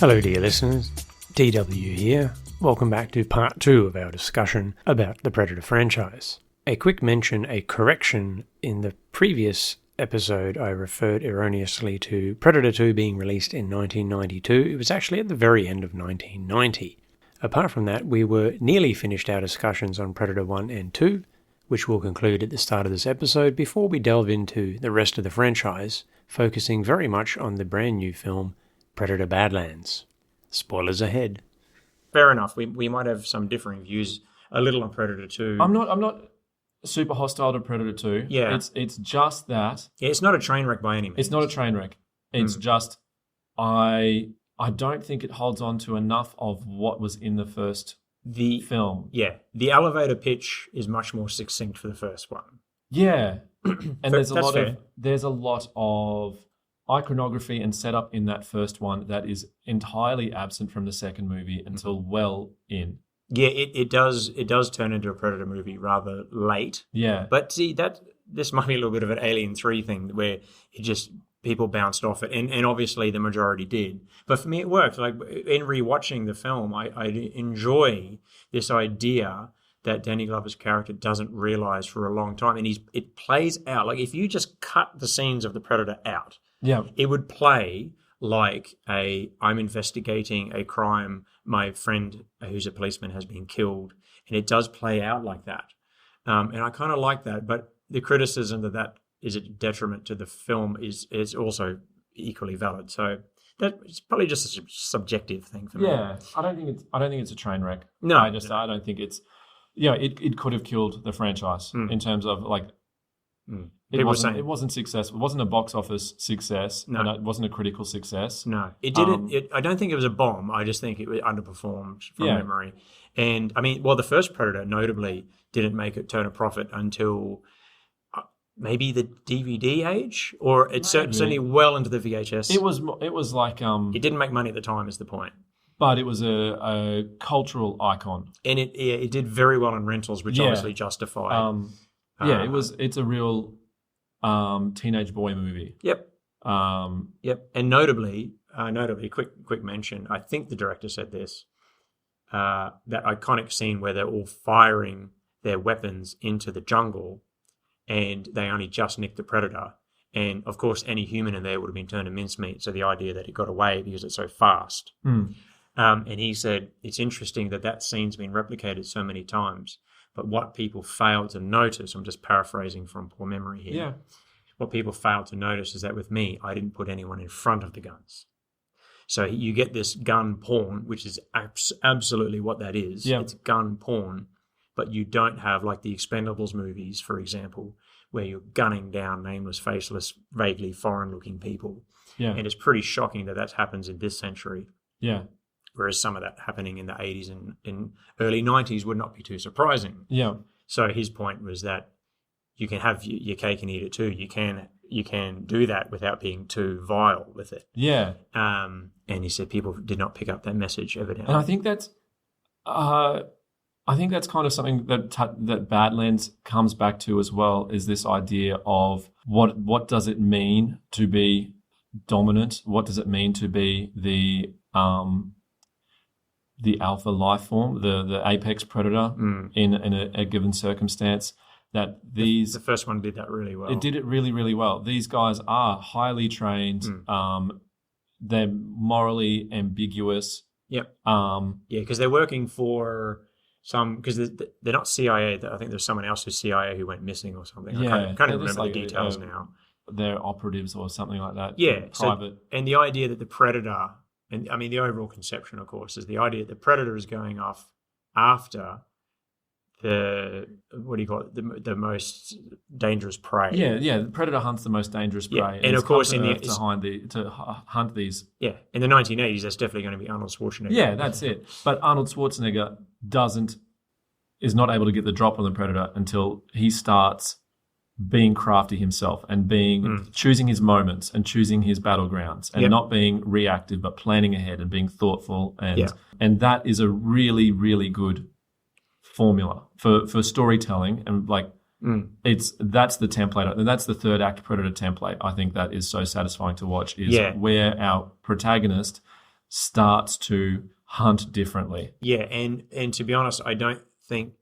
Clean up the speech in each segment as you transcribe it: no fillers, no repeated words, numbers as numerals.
Hello dear listeners, DW here. Welcome back to part 2 of our discussion about the Predator franchise. A quick mention, a correction. In the previous episode I referred erroneously to Predator 2 being released in 1992. It was actually at the very end of 1990. Apart from that, we were nearly finished our discussions on Predator 1 and 2, which we'll conclude at the start of this episode before we delve into the rest of the franchise, focusing very much on the brand new film Predator Badlands. Spoilers ahead. Fair enough. We might have some differing views a little on Predator 2. I'm not super hostile to Predator 2. Yeah. It's just that... Yeah, it's not a train wreck by any means. It's not a train wreck. It's just... I don't think it holds on to enough of what was in the first film. Yeah. The elevator pitch is much more succinct for the first one. Yeah. And there's a lot of iconography and setup in that first one that is entirely absent from the second movie until well in. Yeah, it does turn into a Predator movie rather late. Yeah. But see, this might be a little bit of an Alien 3 thing where it just people bounced off it, and obviously the majority did. But for me it worked. Like in rewatching the film, I enjoy this idea that Danny Glover's character doesn't realize for a long time, and it plays out. Like if you just cut the scenes of the Predator out, yeah, it would play like I'm investigating a crime, my friend who's a policeman has been killed, and it does play out like that. And I kind of like that, but the criticism that is a detriment to the film is also equally valid. So it's probably just a subjective thing for me. Yeah, I don't think it's a train wreck. No, I don't think it's. Yeah, it could have killed the franchise in terms of like. It wasn't successful. It wasn't a box office success. No. And it wasn't a critical success. No, it didn't. I don't think it was a bomb. I just think it underperformed from memory. And I mean, the first Predator notably didn't make it turn a profit until maybe the DVD age, or it's certainly well into the VHS. It was like it didn't make money at the time, is the point. But it was a cultural icon, and it did very well in rentals, which obviously justified. It's a real teenage boy movie. Yep. Yep. And notably, quick mention. I think the director said this. That iconic scene where they're all firing their weapons into the jungle, and they only just nicked the Predator. And of course, any human in there would have been turned to mincemeat. So the idea that it got away because it's so fast. And he said it's interesting that scene's been replicated so many times. But what people fail to notice, I'm just paraphrasing from poor memory here. Yeah. What people fail to notice is that with me, I didn't put anyone in front of the guns. So you get this gun porn, which is absolutely what that is. Yeah. It's gun porn, but you don't have like the Expendables movies, for example, where you're gunning down nameless, faceless, vaguely foreign-looking people. Yeah. And it's pretty shocking that happens in this century. Yeah. Whereas some of that happening in the 80s and early 90s would not be too surprising. Yeah. So his point was that you can have your cake and eat it too. You can do that without being too vile with it. Yeah. And he said people did not pick up that message evidently. And I think that's kind of something that Badlands comes back to as well, is this idea of what does it mean to be dominant? What does it mean to be the alpha life form, the apex predator in a given circumstance? That the first one did that really well. It did it really, really well. These guys are highly trained. They're morally ambiguous. Yep. Because they're working for because they're not CIA. I think there's someone else who's CIA who went missing or something. Yeah, I can't remember the details now. They're operatives or something like that. Yeah. Private. And the idea that the predator, and I mean the overall conception, of course, is the idea that the predator is going off after the the most dangerous prey. Yeah. The predator hunts the most dangerous prey. Yeah. And of course, to hunt these. Yeah, in the 1980s, that's definitely going to be Arnold Schwarzenegger. Yeah, that's it. But Arnold Schwarzenegger is not able to get the drop on the predator until he starts being crafty himself and choosing his moments and choosing his battlegrounds and not being reactive but planning ahead and being thoughtful and that is a really, really good formula for storytelling, and that's the template, and that's the third act Predator template. I think that is so satisfying to watch, is where our protagonist starts to hunt differently. Yeah, and to be honest, I don't think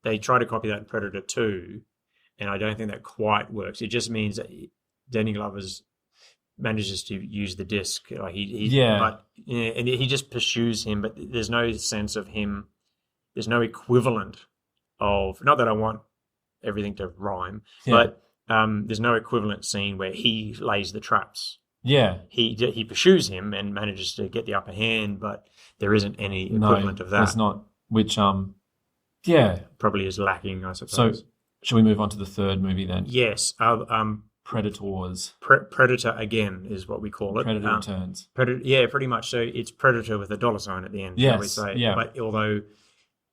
they try to copy that in Predator 2, and I don't think that quite works. It just means that Danny Glover's manages to use the disc. Like and he just pursues him, but there's no sense of him. There's no equivalent of, not that I want everything to rhyme, but there's no equivalent scene where he lays the traps. Yeah. He pursues him and manages to get the upper hand, but there isn't any equivalent of that. There's not, which, probably is lacking, I suppose. So, shall we move on to the third movie then? Yes. Predators. Predator again is what we call it. Predator Returns. Yeah, pretty much. So it's Predator with a dollar sign at the end, shall we say. Yeah. But although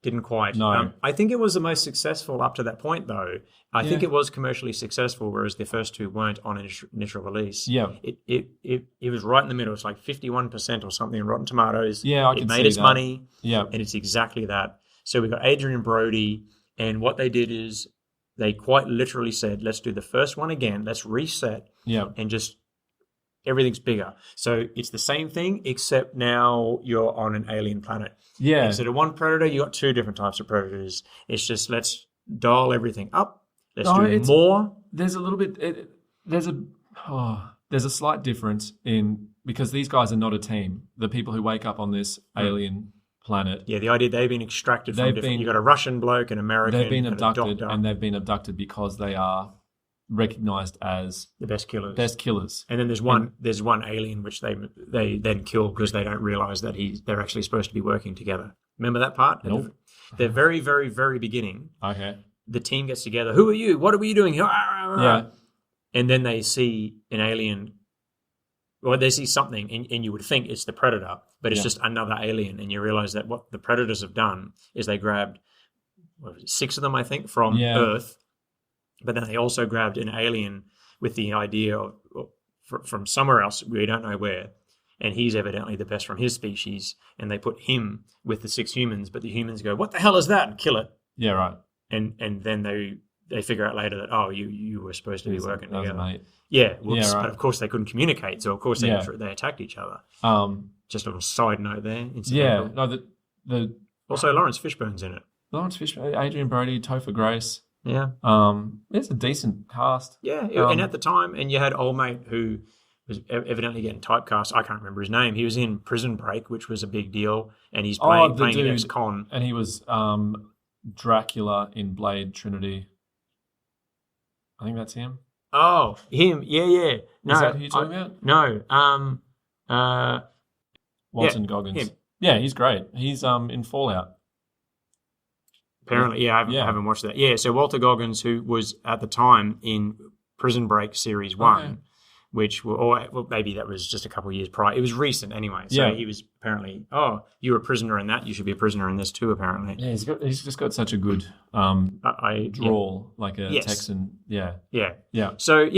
didn't quite. No. I think it was the most successful up to that point, though. I think it was commercially successful, whereas the first two weren't on initial release. Yeah. It was right in the middle. It's like 51% or something in Rotten Tomatoes. Yeah, I can see that. It made its money. Yeah. And it's exactly that. So we got Adrian Brody, and what they did is they quite literally said, let's do the first one again. Let's reset. Yeah. And just everything's bigger. So it's the same thing, except now you're on an alien planet. Yeah. Instead of one predator, you got two different types of predators. It's just let's dial everything up. Let's do more. There's a little bit. There's a slight difference in, because these guys are not a team. The people who wake up on this alien planet. Yeah, the idea they've been extracted from different. You got a Russian bloke, an American. They've been abducted, and a doctor. and they've been abducted because they are recognized as the best killers. And then there's one alien which they then kill because they don't realize that they're actually supposed to be working together. Remember that part? Nope. The very, very, very beginning. Okay. The team gets together. Who are you? What are you doing here? Yeah. And then they see an alien, or they see something, and you would think it's the predator, but it's just another alien. And you realize that what the predators have done is they grabbed 6 of them, I think, from Earth. But then they also grabbed an alien with the idea of from somewhere else, we don't know where, and he's evidently the best from his species, and they put him with the 6 humans, but the humans go, what the hell is that? And kill it. Yeah, right. And then they figure out later that, you were supposed to be working together. Mate. Yeah, right. But of course they couldn't communicate, so of course they attacked each other. Just a little side note there. Yeah, no, the also Lawrence Fishburne's in it. Lawrence Fishburne, Adrian Brody, Topher Grace. Yeah. It's a decent cast. Yeah, and at the time, and you had old mate who was evidently getting typecast. I can't remember his name. He was in Prison Break, which was a big deal, and he's playing an ex-con. And he was Dracula in Blade Trinity. I think that's him. Oh, him. Yeah. No, is that who you're talking about? No. Walton Goggins. Him. Yeah, he's great. He's in Fallout. Apparently, I haven't watched that. Yeah, so Walter Goggins, who was at the time in Prison Break Series 1, which, maybe that was just a couple of years prior. It was recent anyway. So he was apparently, you were a prisoner in that, you should be a prisoner in this too, apparently. Yeah, he's just got such a good drawl, like a Texan. Yeah. So,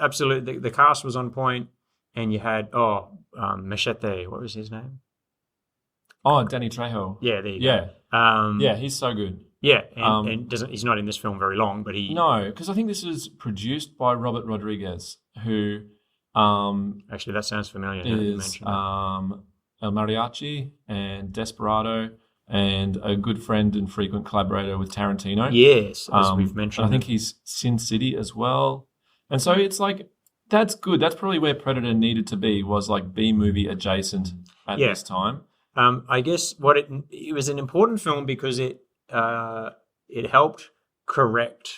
absolutely. The cast was on point, and you had, Machete, what was his name? Oh, Danny Trejo. Yeah, there you go. He's so good. Yeah, and he's not in this film very long, but he... No, because I think this was produced by Robert Rodriguez, who... actually, that sounds familiar. Is El Mariachi and Desperado and a good friend and frequent collaborator with Tarantino. Yes, as we've mentioned. I think he's Sin City as well. And so it's like, that's good. That's probably where Predator needed to be, was like B-movie adjacent at this time. I guess it was an important film because it helped correct.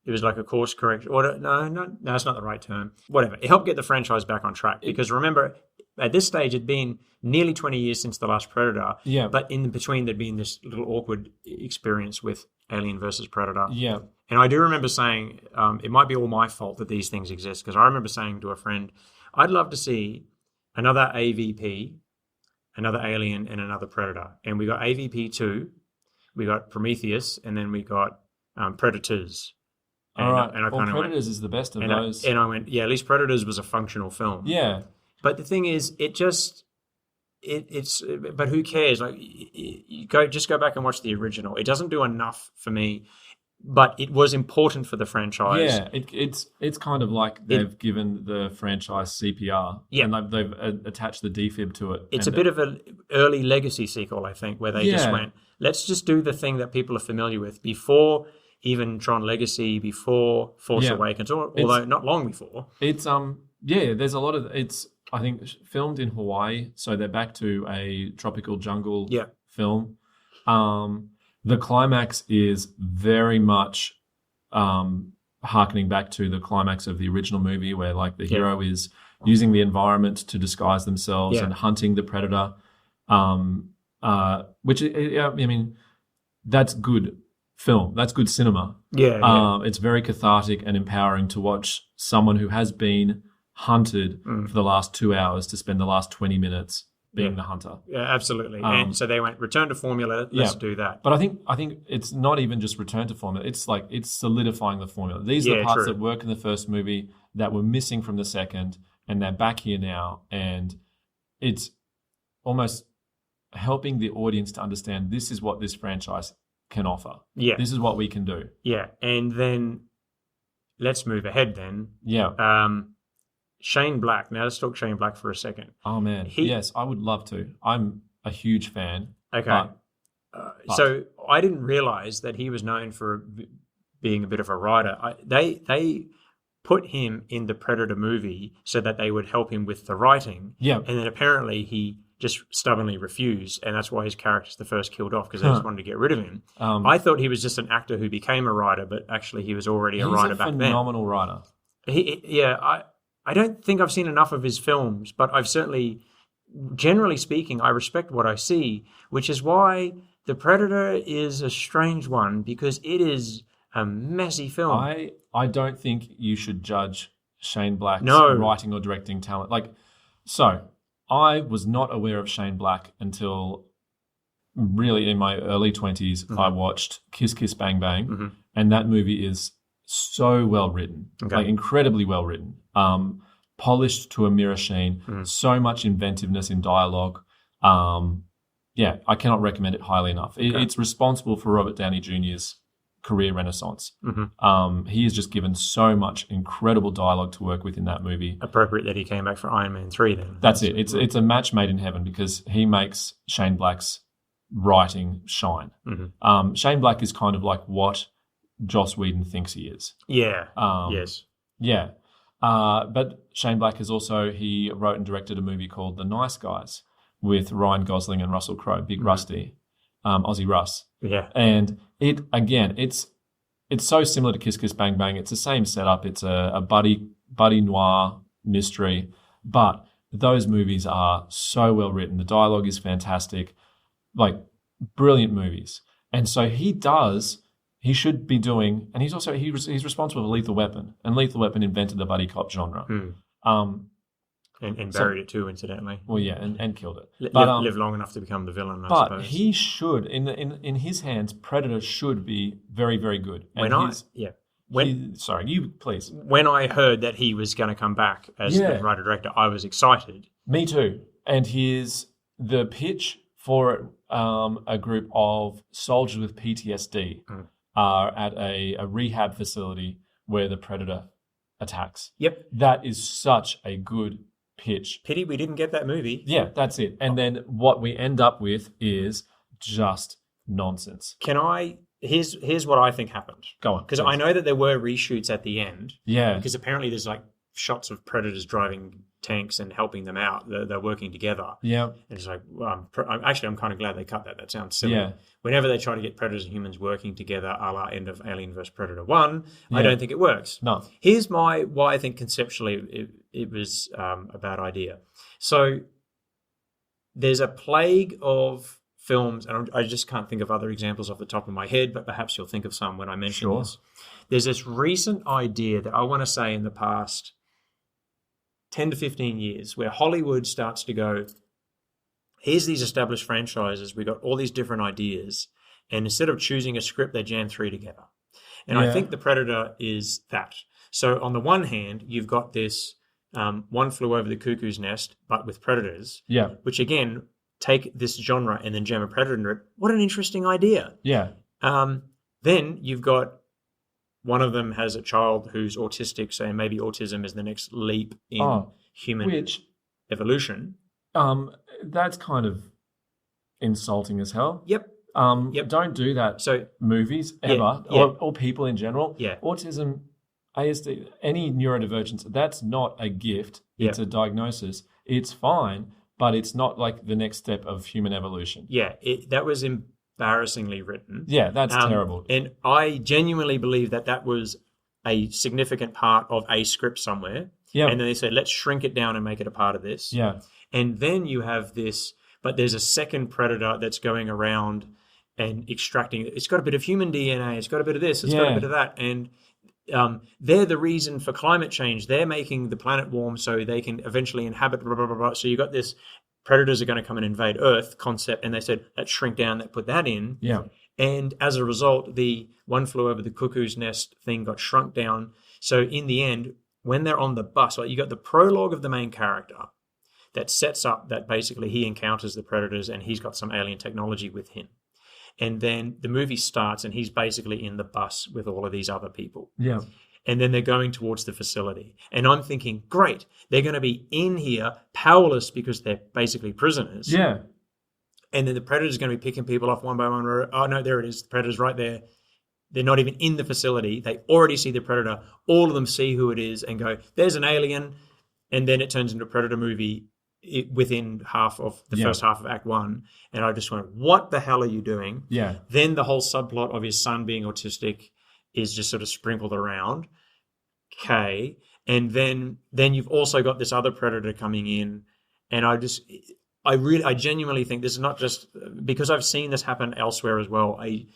It was like a course correction. No, that's not the right term. Whatever. It helped get the franchise back on track because remember, at this stage, it'd been nearly 20 years since the last Predator. Yeah. But in between, there'd been this little awkward experience with Alien versus Predator. Yeah. And I do remember saying, it might be all my fault that these things exist because I remember saying to a friend, I'd love to see another AVP, another Alien, and another Predator. And we got AVP 2, we got Prometheus, and then we got Predators. And, all right. And Predators is the best of those. And I went, at least Predators was a functional film. Yeah. But the thing is, but who cares? Like, just go back and watch the original. It doesn't do enough for me but it was important for the franchise. Yeah, it's kind of like they've given the franchise CPR, and they've attached the defib to it. It's a bit of an early legacy sequel, I think, where they just went, let's just do the thing that people are familiar with before even Tron Legacy, before Force Awakens, although not long before. It's there's a lot of it's. I think filmed in Hawaii, so they're back to a tropical jungle film. The climax is very much harkening back to the climax of the original movie, where like the hero is using the environment to disguise themselves and hunting the predator. Which I mean, that's good film. That's good cinema. It's very cathartic and empowering to watch someone who has been hunted for the last 2 hours to spend the last 20 minutes being the hunter. Yeah, absolutely. And so they went, return to formula, let's do that. But I think it's not even just return to formula. It's like it's solidifying the formula. These are the parts that work in the first movie that were missing from the second, and they're back here now. And it's almost helping the audience to understand this is what this franchise can offer. Yeah. This is what we can do. Yeah. And then let's move ahead then. Yeah. Shane Black. Now let's talk Shane Black for a second. Oh man, yes, I would love to. I'm a huge fan. Okay, so I didn't realize that he was known for being a bit of a writer. They put him in the Predator movie so that they would help him with the writing. Yeah, and then apparently he just stubbornly refused, and that's why his character's the first killed off because they just wanted to get rid of him. I thought he was just an actor who became a writer, but actually he was already a writer back then. He's a phenomenal writer. I don't think I've seen enough of his films, but I've certainly, generally speaking, I respect what I see, which is why The Predator is a strange one because it is a messy film. I don't think you should judge Shane Black's writing or directing talent. So I was not aware of Shane Black until really in my early 20s. I watched Kiss Kiss Bang Bang, and that movie is so well written, incredibly well written, polished to a mirror sheen, so much inventiveness in dialogue. I cannot recommend it highly enough. It's responsible for Robert Downey Jr.'s career renaissance. He has just given so much incredible dialogue to work with in that movie. Appropriate that he came back for Iron Man 3 then. That's it. It's a match made in heaven because he makes Shane Black's writing shine. Shane Black is kind of like what Joss Whedon thinks he is. Yeah. Yes. Yeah. But Shane Black he wrote and directed a movie called The Nice Guys with Ryan Gosling and Russell Crowe, Big Rusty, Aussie Russ. Yeah. And it's so similar to Kiss Kiss Bang Bang. It's the same setup. It's a buddy noir mystery, but those movies are so well written. The dialogue is fantastic, like brilliant movies. And so he should be doing, and he's responsible for Lethal Weapon, and Lethal Weapon invented the buddy cop genre, and buried it too, incidentally. Well, yeah, and killed it. Live long enough to become the villain, I suppose. But he should, in his hands, Predator should be very, very good. Sorry, you please. When I heard that he was going to come back as the writer director, I was excited. Me too. And the pitch for a group of soldiers with PTSD. Are at a rehab facility where the Predator attacks. Yep. That is such a good pitch. Pity we didn't get that movie. Yeah, that's it. And then what we end up with is just nonsense. Here's what I think happened. Go on. Because I know that there were reshoots at the end. Yeah. Because apparently there's like shots of Predators driving tanks and helping them out. They're working together. Yeah. And it's like, well, I'm kind of glad they cut that. That sounds silly. Yeah. Whenever they try to get Predators and humans working together, a la end of Alien vs. Predator 1, I don't think it works. No. Here's why I think conceptually it was a bad idea. So there's a plague of films, and I just can't think of other examples off the top of my head, but perhaps you'll think of some when I mention this. There's this recent idea that I want to say in the past 10 to 15 years where Hollywood starts to go, here's these established franchises, we got all these different ideas, and instead of choosing a script, they jam three together. And I think The Predator is that. So on the one hand, you've got this One Flew Over the Cuckoo's Nest, but with predators, which again, take this genre and then jam a predator into it. What an interesting idea. Yeah. Then you've got one of them has a child who's autistic, so maybe autism is the next leap in human evolution. That's kind of insulting as hell. Yep. Don't do that. So movies ever, or people in general. Yeah. Autism, ASD, any neurodivergence, that's not a gift. It's a diagnosis. It's fine, but it's not like the next step of human evolution. Yeah, that was embarrassingly written. Yeah, that's terrible. And I genuinely believe that was a significant part of a script somewhere. Yeah. And then they said, let's shrink it down and make it a part of this. Yeah. And then you have this, but there's a second predator that's going around and extracting. It's got a bit of human DNA. It's got a bit of this. It's got a bit of that. And they're the reason for climate change. They're making the planet warm so they can eventually inhabit, blah, blah, blah, blah. So you got this predators are going to come and invade Earth concept. And they said, let's shrink down, that put that in. Yeah. And as a result, the One Flew Over the Cuckoo's Nest thing got shrunk down. So in the end, when they're on the bus, you got the prologue of the main character that sets up that basically he encounters the predators and he's got some alien technology with him. And then the movie starts and he's basically in the bus with all of these other people. Yeah. And then they're going towards the facility. And I'm thinking, great, they're going to be in here powerless because they're basically prisoners. Yeah. And then the predator's going to be picking people off one by one. Oh, no, there it is. The predator's right there. They're not even in the facility. They already see the predator. All of them see who it is and go, there's an alien. And then it turns into a Predator movie within half of the first half of Act 1. And I just went, what the hell are you doing? Yeah. Then the whole subplot of his son being autistic is just sort of sprinkled around. Okay. And then you've also got this other predator coming in. And I genuinely think this is not just because I've seen this happen elsewhere as well. I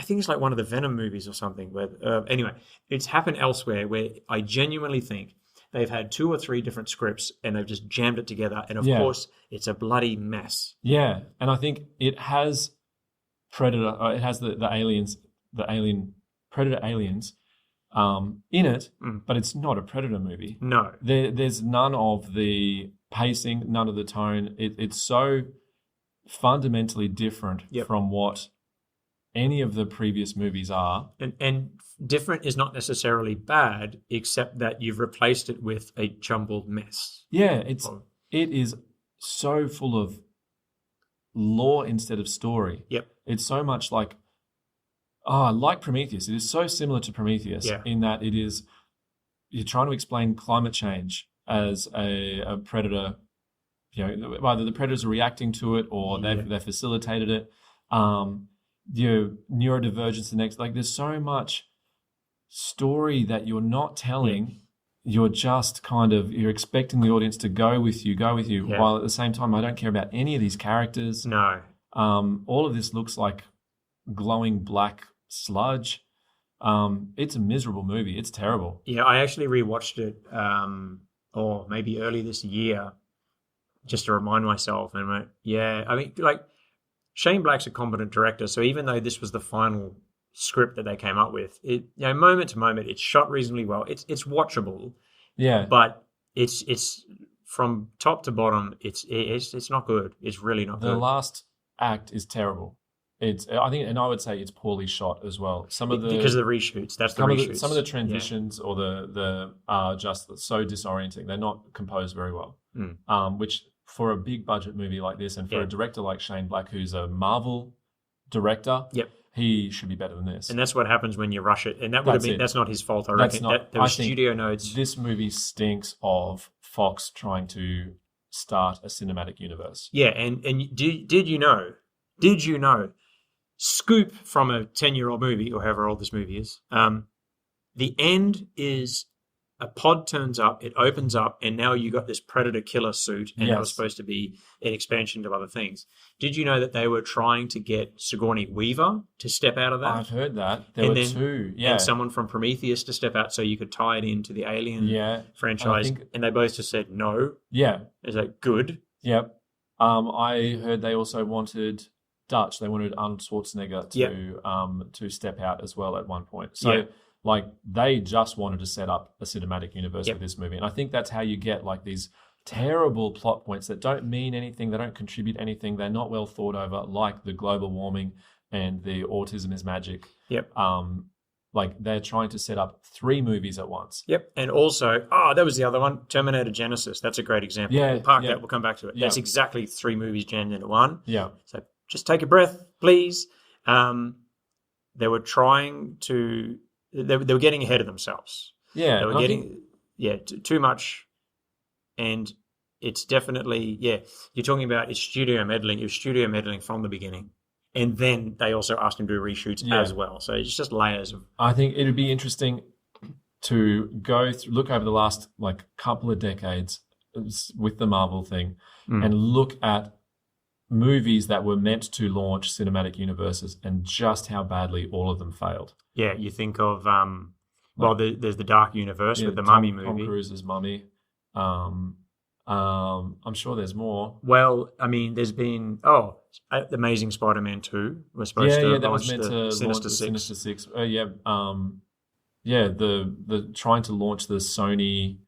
think it's like one of the Venom movies or something. Where anyway, it's happened elsewhere where I genuinely think they've had 2 or 3 different scripts and they've just jammed it together. And of course, it's a bloody mess. Yeah, and I think it has Predator. It has the Predator aliens in it, but it's not a Predator movie. No, there's none of the pacing, none of the tone. It's so fundamentally different from what any of the previous movies are. And different is not necessarily bad, except that you've replaced it with a jumbled mess. Yeah, it is so full of lore instead of story. Yep. It's so much like Prometheus. It is so similar to Prometheus in that you're trying to explain climate change as a predator. Either the predators are reacting to it or they've facilitated it. Neurodivergence, the next, there's so much story that you're not telling. You're just you're expecting the audience to go with you, while at the same time I don't care about any of these characters. No. All of this looks like glowing black sludge. It's a miserable movie. It's terrible. Yeah, I actually rewatched it maybe early this year just to remind myself, and went, I mean, Shane Black's a competent director, so even though this was the final script that they came up with, it moment to moment, it's shot reasonably well. It's watchable. Yeah. But it's from top to bottom, it's not good. It's really not good. The last act is terrible. I would say it's poorly shot as well. Because of the reshoots. That's some of the transitions or the are just so disorienting. They're not composed very well. Which for a big budget movie like this and for a director like Shane Black, who's a Marvel director, he should be better than this. And that's what happens when you rush it. And that's not his fault, I reckon. There were studio notes. This movie stinks of Fox trying to start a cinematic universe. Yeah, and did you know, scoop from a 10-year-old movie, or however old this movie is, the end is a pod turns up, it opens up, and now you got this Predator killer suit, and that was supposed to be an expansion of other things. Did you know that they were trying to get Sigourney Weaver to step out of that? I've heard that. There were 2. Yeah. And someone from Prometheus to step out so you could tie it into the Alien franchise. And they both just said no. Yeah. Is that good? Yep. I heard they also wanted Dutch. They wanted Arnold Schwarzenegger to step out as well at one point. So they just wanted to set up a cinematic universe with this movie. And I think that's how you get these terrible plot points that don't mean anything, they don't contribute anything, they're not well thought over, like the global warming and the autism is magic. Yep. Like they're trying to set up 3 movies at once. Yep. And also, that was the other one, Terminator Genesis. That's a great example. Yeah, We'll park yeah. that. We'll come back to it. Yeah. That's exactly 3 movies jammed into one. Yeah. So just take a breath, please. They were trying to. They were getting ahead of themselves. Yeah. They were getting too much, and it's definitely You're talking about it's studio meddling. It was studio meddling from the beginning, and then they also asked him to do reshoots as well. So it's just layers of. I think it'd be interesting to look over the last couple of decades with the Marvel thing, and look at movies that were meant to launch cinematic universes and just how badly all of them failed. Yeah, you think of there's the Dark Universe with the Mummy movie. Tom Cruise's Mummy. I'm sure there's more. Well, I mean, there's been the Amazing Spider-Man 2 was supposed to that launch was meant to launch Sinister the Six. Sinister Six. The trying to launch the Sony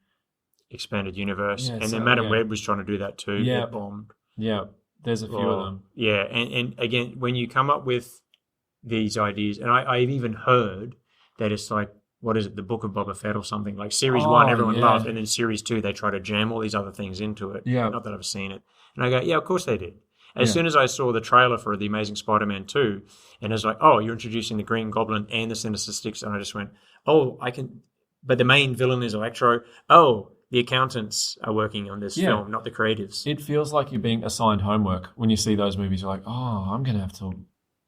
expanded universe, and so, then Madam Web was trying to do that too. Yeah. It bombed. Yeah, there's a few of them. Yeah, and again, when you come up with these ideas, and I've even heard that it's like, what is it, the Book of Boba Fett or something, like series 1 everyone loved, and then series 2 they try to jam all these other things into it. Yeah. Not that I've seen it. And I go, yeah, of course they did. As soon as I saw the trailer for The Amazing Spider-Man 2, and it's like, you're introducing the Green Goblin and the Sinister Six, and I just went, I can, but the main villain is Electro. The accountants are working on this film, not the creatives. It feels like you're being assigned homework when you see those movies. You're like, I'm going to have to,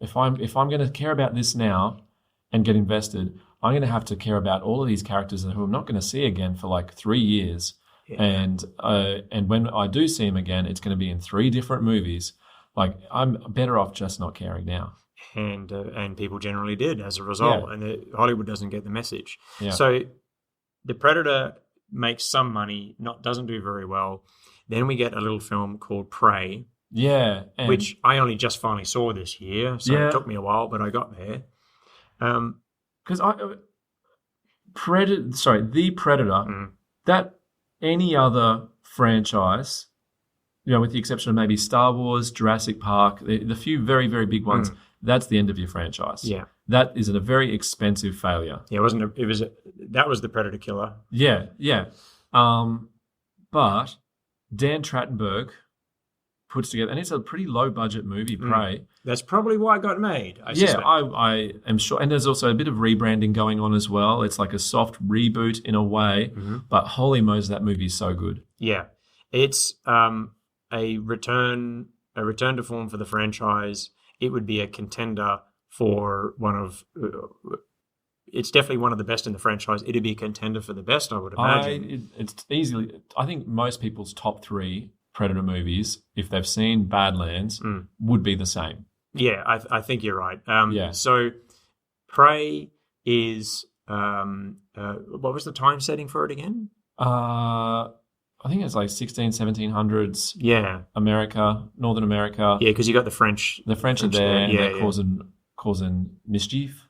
if I'm going to care about this now and get invested, I'm going to have to care about all of these characters who I'm not going to see again for like 3 years. Yeah. And when I do see them again, it's going to be in 3 different movies. Like, I'm better off just not caring now. And people generally did as a result, and Hollywood doesn't get the message. Yeah. So the Predator makes some money, doesn't do very well. Then we get a little film called Prey, which I only just finally saw this year, so it took me a while, but I got there. Because The Predator, that any other franchise, with the exception of maybe Star Wars, Jurassic Park, the few very, very big ones, that's the end of your franchise. Yeah. That is a very expensive failure. Yeah, that was the Predator killer. Yeah. But Dan Trachtenberg puts together, and it's a pretty low budget movie, Prey. That's probably why it got made. I am sure. And there's also a bit of rebranding going on as well. It's like a soft reboot in a way, but holy Moses, that movie is so good. Yeah. It's a return to form for the franchise. It would be a contender for it's definitely one of the best in the franchise. It'd be a contender for the best, I would imagine. It's easily, I think most people's top 3 Predator movies, if they've seen Badlands, would be the same. Yeah, I think you're right. So Prey is, what was the time setting for it again? I think it's like 1700s. Yeah. Northern America. Yeah, because you got the French. The French are there, and they're causing mischief.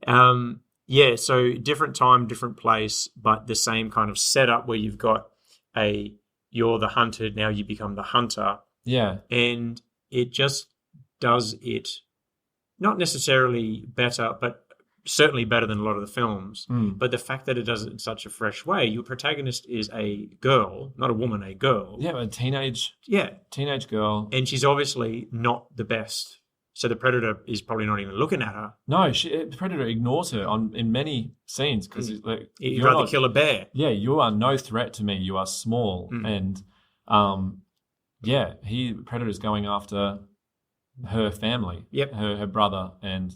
So different time, different place, but the same kind of setup where you've got you're the hunted, now you become the hunter. Yeah. And it just does it not necessarily better, but certainly better than a lot of the films. But the fact that it does it in such a fresh way, your protagonist is a girl, not a woman, a girl. Yeah, a teenage girl. And she's obviously not the best. So the Predator is probably not even looking at her. No, the Predator ignores her in many scenes because you'd rather kill a bear. Yeah, you are no threat to me. You are small, and Predator's going after her family, her brother, and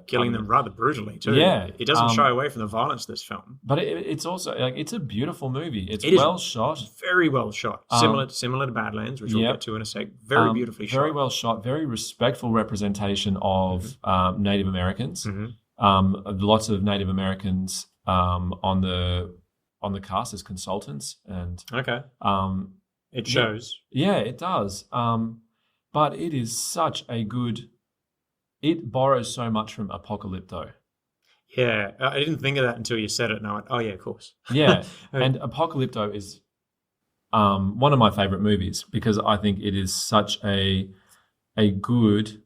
killing them rather brutally too. Yeah, it doesn't shy away from the violence. This film, but it's also it's a beautiful movie. It's well shot, very well shot, similar to Badlands, which we'll get to in a sec. Very beautifully shot, very well shot, very respectful representation of Native Americans. Lots of Native Americans on the cast as consultants, and it shows. Yeah, it does. But it is such a good. It borrows so much from Apocalypto. Yeah, I didn't think of that until you said it, and I went, "Oh yeah, of course." Yeah, and Apocalypto is one of my favorite movies because I think it is such a good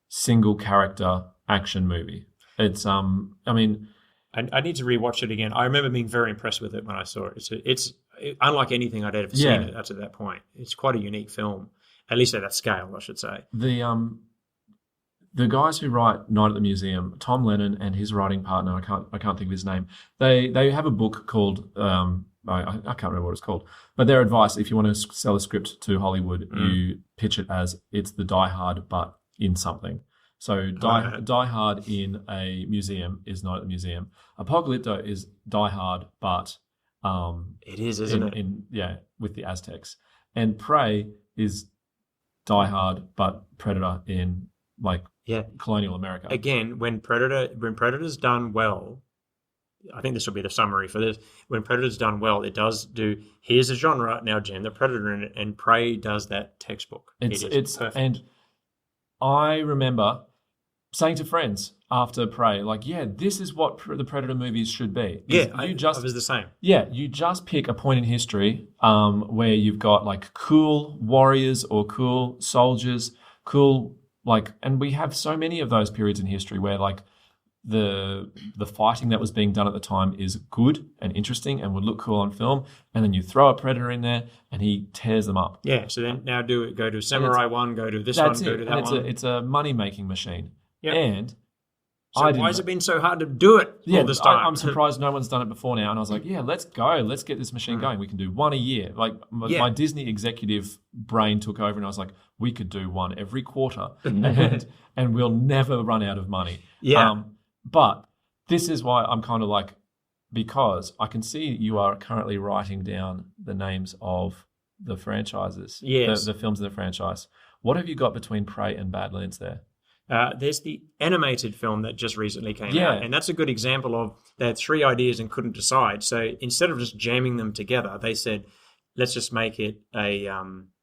single character action movie. It's I mean, I need to rewatch it again. I remember being very impressed with it when I saw it. It's unlike anything I'd ever seen it up to that point. It's quite a unique film, at least at that scale, I should say. The guys who write Night at the Museum, Tom Lennon and his writing partner, I can't think of his name. They have a book called I can't remember what it's called, but their advice: if you want to sell a script to Hollywood, you pitch it as it's the Die Hard but in something. So Die Hard in a museum is Night at the Museum. Apocalypto is Die Hard but it is, isn't it? With the Aztecs. And Prey is Die Hard but Predator in colonial America. Again, when Predator's done well, I think this will be the summary for this. When Predator's done well, it does do, here's a genre, now jam the Predator in it, and Prey does that textbook. It's perfect. And I remember saying to friends after Prey, this is what the Predator movies should be. I was the same. Yeah, you just pick a point in history where you've got cool warriors or cool soldiers, and we have so many of those periods in history where the fighting that was being done at the time is good and interesting and would look cool on film, and then you throw a Predator in there and he tears them up. Yeah, so then now go to Samurai 1, go to this one, go to that one. It's a money-making machine. Yep. And so why has it been so hard to do it all this time? I'm surprised no one's done it before now. And I was like, let's go. Let's get this machine going. We can do one a year. My Disney executive brain took over and I was like, we could do one every quarter and we'll never run out of money. Yeah. But this is why I'm kind of because I can see you are currently writing down the names of the franchises, the films in the franchise. What have you got between Prey and Badlands there? There's the animated film that just recently came out, and that's a good example of they had three ideas and couldn't decide. So instead of just jamming them together, they said, let's just make it a,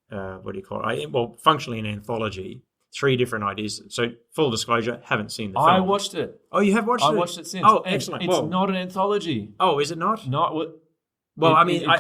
what do you call it? Functionally an anthology. Three different ideas. So full disclosure, haven't seen the film. I watched it. Oh, you have watched it? I watched it since. Oh, excellent. It's not an anthology. Oh, is it not? It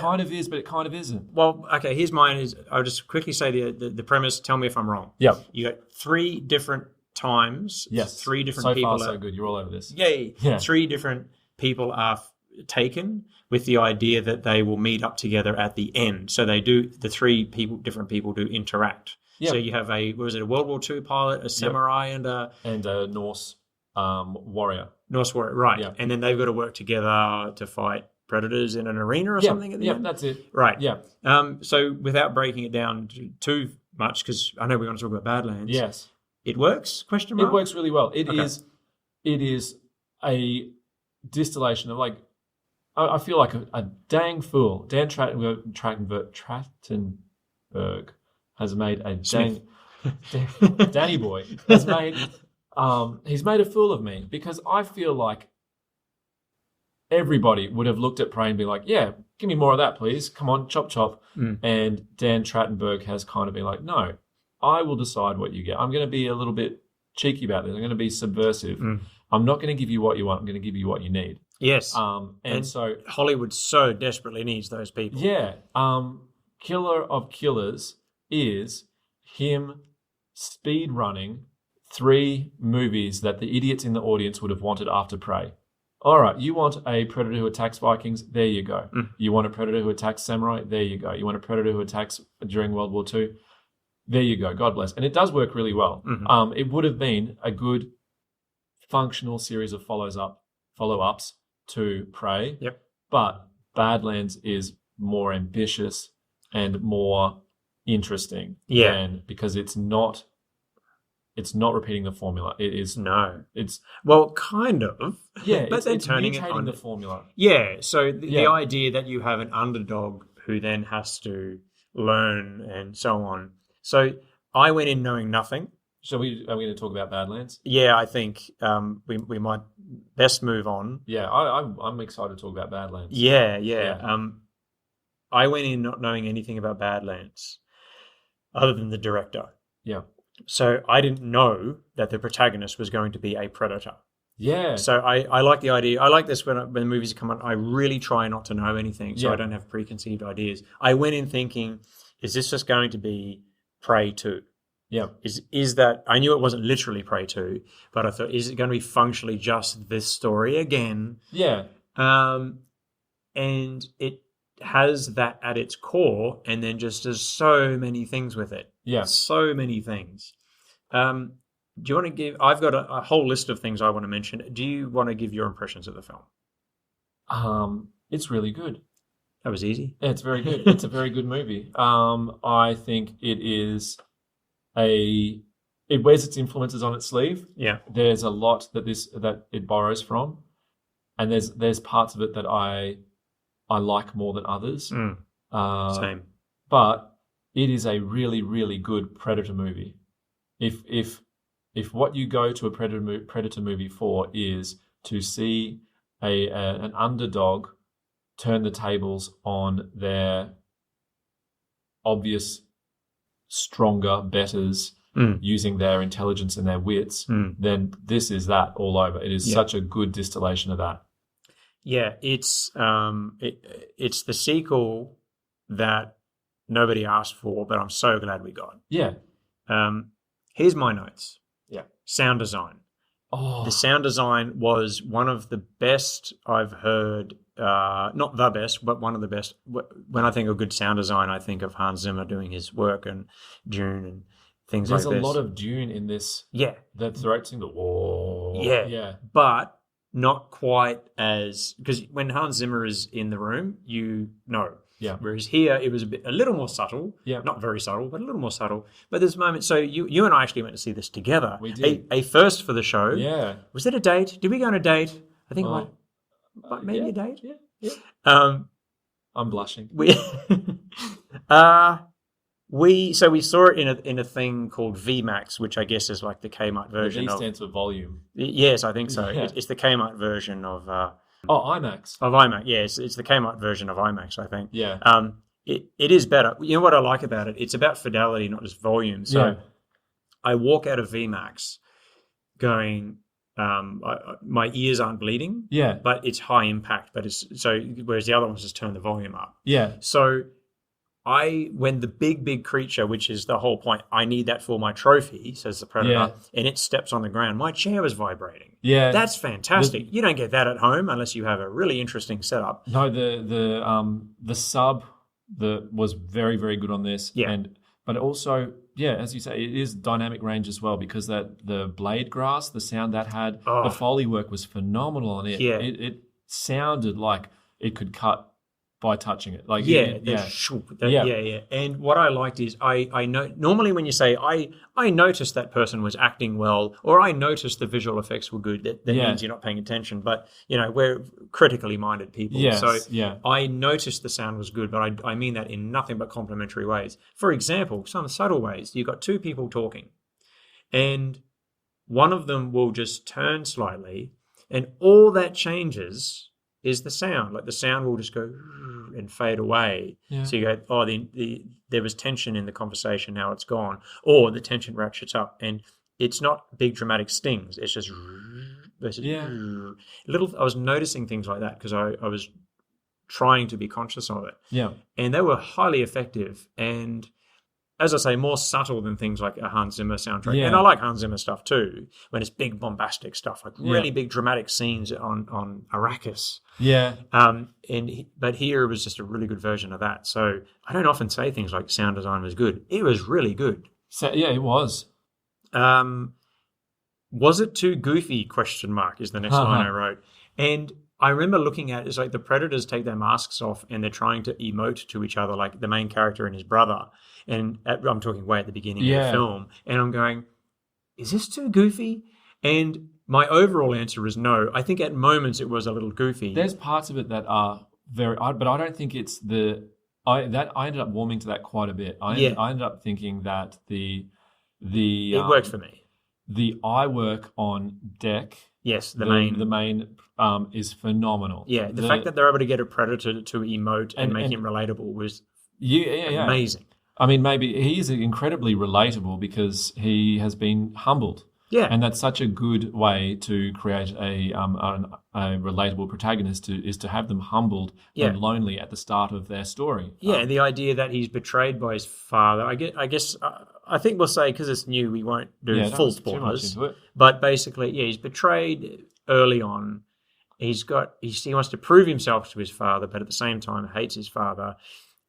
kind of is, but it kind of isn't. Well, okay, here's mine. I'll just quickly say the premise. Tell me if I'm wrong. Yeah. You got three different times. Yes. Three different people. So far, so good. You're all over this. Yay. Yeah. Three different people are taken with the idea that they will meet up together at the end. So different people do interact. Yep. So you have a World War II pilot, a samurai, and a Norse warrior. Norse warrior, right? Yep. And then they've got to work together to fight predators in an arena or something at the end. Yeah, that's it. Right. Yeah. So without breaking it down too much, because I know we want to talk about Badlands. Yes. It works? Question mark. It works really well. It is a distillation of I feel like a dang fool. Dan Trachtenberg has made a Danny boy has made he's made a fool of me, because I feel like everybody would have looked at Prey and be like, yeah, give me more of that, please. Come on, chop chop. And Dan Trachtenberg has kind of been like, no, I will decide what you get. I'm going to be a little bit cheeky about this. I'm going to be subversive. I'm not going to give you what you want. I'm going to give you what you need. Yes. And so Hollywood so desperately needs those people. Yeah. Killer of Killers is him speed running 3 movies that the idiots in the audience would have wanted after Prey. All right, you want a Predator who attacks Vikings? There you go. You want a Predator who attacks samurai? There you go. You want a Predator who attacks during World War II? There you go. God bless. And it does work really well. It would have been a good functional series of follow-ups to Prey. Yep. But Badlands is more ambitious and more interesting. Yeah. Because it's not repeating the formula. It is It's kind of. Yeah, but they're it's turning it mutating on the formula. Yeah. So the idea that you have an underdog who then has to learn and so on. So I went in knowing nothing. Are we going to talk about Badlands? Yeah, I think we might best move on. Yeah, I'm excited to talk about Badlands. Yeah. I went in not knowing anything about Badlands other than the director. Yeah. So I didn't know that the protagonist was going to be a predator. Yeah. So I like the idea. I like this when the movies come on. I really try not to know anything, so I don't have preconceived ideas. I went in thinking, is this just going to be Prey 2? Yeah. Is that, I knew it wasn't literally Prey 2, but I thought, is it going to be functionally just this story again? Yeah. And it has that at its core, and then just does so many things with it. Yeah. So many things. Do you want to give, I've got a whole list of things I want to mention. Do you want to give your impressions of the film? It's really good. That was easy. Yeah, it's very good. It's a very good movie. I think it is it wears its influences on its sleeve. Yeah. There's a lot that it borrows from, and there's parts of it that I like more than others. Same. But it is a really, really good Predator movie. If what you go to a Predator movie for is to see an underdog turn the tables on their obvious stronger betters using their intelligence and their wits, then this is that all over. It is such a good distillation of that. Yeah, it's the sequel that nobody asked for, but I'm so glad we got. Yeah. Here's my notes. Yeah. Sound design. Oh. The sound design was one of the best I've heard. Not the best, but one of the best. When I think of good sound design, I think of Hans Zimmer doing his work and Dune and things like this. There's a lot of Dune in this. Yeah. The throat sing, the whoa. Yeah. Yeah. But not quite as, because when Hans Zimmer is in the room, you know. Yeah. Whereas here, it was a little more subtle. Yeah. Not very subtle, but a little more subtle. But there's moments. So you and I actually went to see this together. We did. A first for the show. Yeah. Was it a date? Did we go on a date? I think maybe yeah. a date. Yeah. Yeah. I'm blushing. We we saw it in a thing called VMAX, which I guess is like the Kmart version. The V stands for volume. Yes, I think so. Yeah. It's the Kmart version of IMAX. Of IMAX. Yes, it's the Kmart version of IMAX, I think. Yeah. It is better. You know what I like about it? It's about fidelity, not just volume. So I walk out of VMAX going, my ears aren't bleeding. Yeah. But it's high impact. Whereas the other ones just turn the volume up. Yeah. So when the big creature, which is the whole point, I need that for my trophy, says the Predator, and it steps on the ground, my chair was vibrating. Yeah. That's fantastic. You don't get that at home unless you have a really interesting setup. No, the sub was very, very good on this. Yeah. But also, as you say, it is dynamic range as well, because the blade grass, the sound that had, the Foley work was phenomenal on it. Yeah. It sounded like it could cut by touching it. Like Yeah. And what I liked is I know normally when you say I noticed that person was acting well, or I noticed the visual effects were good, that means you're not paying attention. But we're critically minded people. Yes, so yeah. I noticed the sound was good, but I mean that in nothing but complimentary ways. For example, some subtle ways. You've got two people talking, and one of them will just turn slightly, and all that changes is the sound. Like the sound will just go and fade away. Yeah. So you go, there was tension in the conversation, now it's gone. Or the tension ratchets up, and it's not big dramatic stings. It's just versus little. I was noticing things like that because I was trying to be conscious of it. Yeah. And they were highly effective, and as I say, more subtle than things like a Hans Zimmer soundtrack. Yeah. And I like Hans Zimmer stuff too, when it's big bombastic stuff, like really big dramatic scenes on Arrakis. Yeah. But here it was just a really good version of that. So I don't often say things like sound design was good. It was really good. So, yeah, it was. Was it too goofy? Question mark is the next line I wrote. And I remember looking at it, it's like the Predators take their masks off and they're trying to emote to each other, like the main character and his brother. And I'm talking way at the beginning of the film. And I'm going, is this too goofy? And my overall answer is no. I think at moments it was a little goofy. There's parts of it that are but I don't think it's I ended up warming to that quite a bit. I ended up thinking that it worked for me. The eye work on Deck. Yes, the main is phenomenal. Yeah, the fact that they're able to get a Predator to emote and make him relatable was amazing. I mean, maybe he is incredibly relatable because he has been humbled. Yeah, and that's such a good way to create a relatable protagonist is to have them humbled and lonely at the start of their story. Yeah, the idea that he's betrayed by his father. I guess I think we'll say, because it's new, we won't do don't full look too much spoilers. into it. But basically, he's betrayed early on. He wants to prove himself to his father, but at the same time hates his father.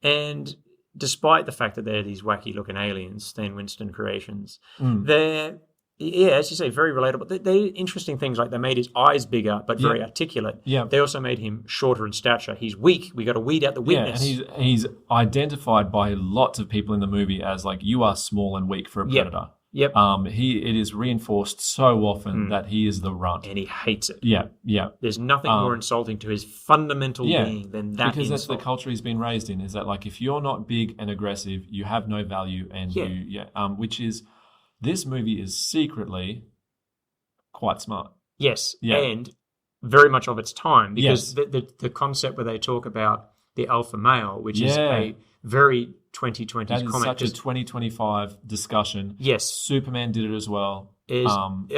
And despite the fact that they're these wacky looking aliens, Stan Winston creations, they're, as you say, very relatable. They're interesting things, like they made his eyes bigger but very articulate. Yeah. They also made him shorter in stature. He's weak. We got to weed out the weakness. Yeah, and he's identified by lots of people in the movie as like, you are small and weak for a predator. Yep. It is reinforced so often that he is the runt. And he hates it. Yeah. There's nothing more insulting to his fundamental being than that because insult. that's the culture he's been raised in, is that like, if you're not big and aggressive, you have no value, and which is, this movie is secretly quite smart. Yes, and very much of its time, because the concept where they talk about the alpha male, which is a very 2020s that is comment. such a 2025 discussion. Yes. Superman did it as well. Haven't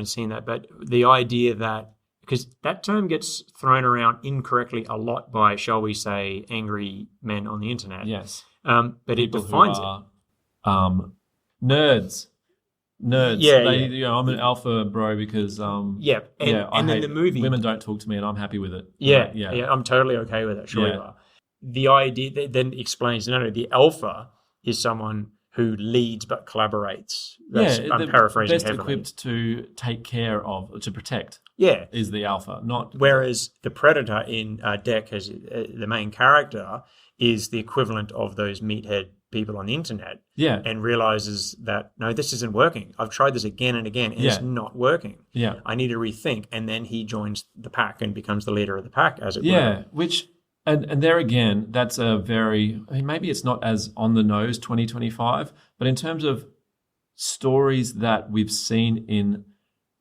seen that, but the idea that, because that term gets thrown around incorrectly a lot by, shall we say, angry men on the internet. Yes. But People it defines it. Nerds. I'm an alpha bro because and then the movie, women don't talk to me and I'm happy with it. Yeah, I'm totally okay with it. Sure you are. The idea that then explains, the alpha is someone who leads but collaborates. I'm paraphrasing best heavily. Equipped to take care of, to protect. Yeah, is the alpha, not. Whereas the predator in Deck, as the main character, is the equivalent of those meathead people on the internet. Yeah, and realizes that no, this isn't working. I've tried this again and again, and it's not working. Yeah, I need to rethink. And then he joins the pack and becomes the leader of the pack, as it were. Yeah, which. And there again, that's a very, maybe it's not as on the nose 2025, but in terms of stories that we've seen in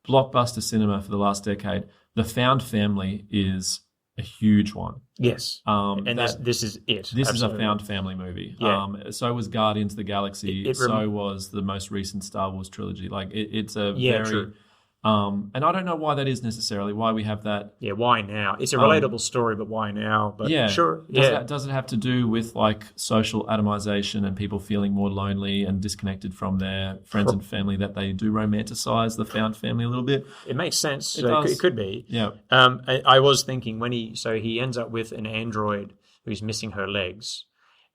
blockbuster cinema for the last decade, the found family is a huge one. Yes. This is it. This Absolutely. is a found family movie. Yeah. So was Guardians of the Galaxy. So was the most recent Star Wars trilogy. Like it's a very... True. And I don't know why that is necessarily, why we have that. Yeah, why now? It's a relatable story, but why now? But sure. Does it have to do with like social atomization and people feeling more lonely and disconnected from their friends and family, that they do romanticize the found family a little bit? It makes sense. It could be. Yeah. I was thinking he ends up with an android who's missing her legs.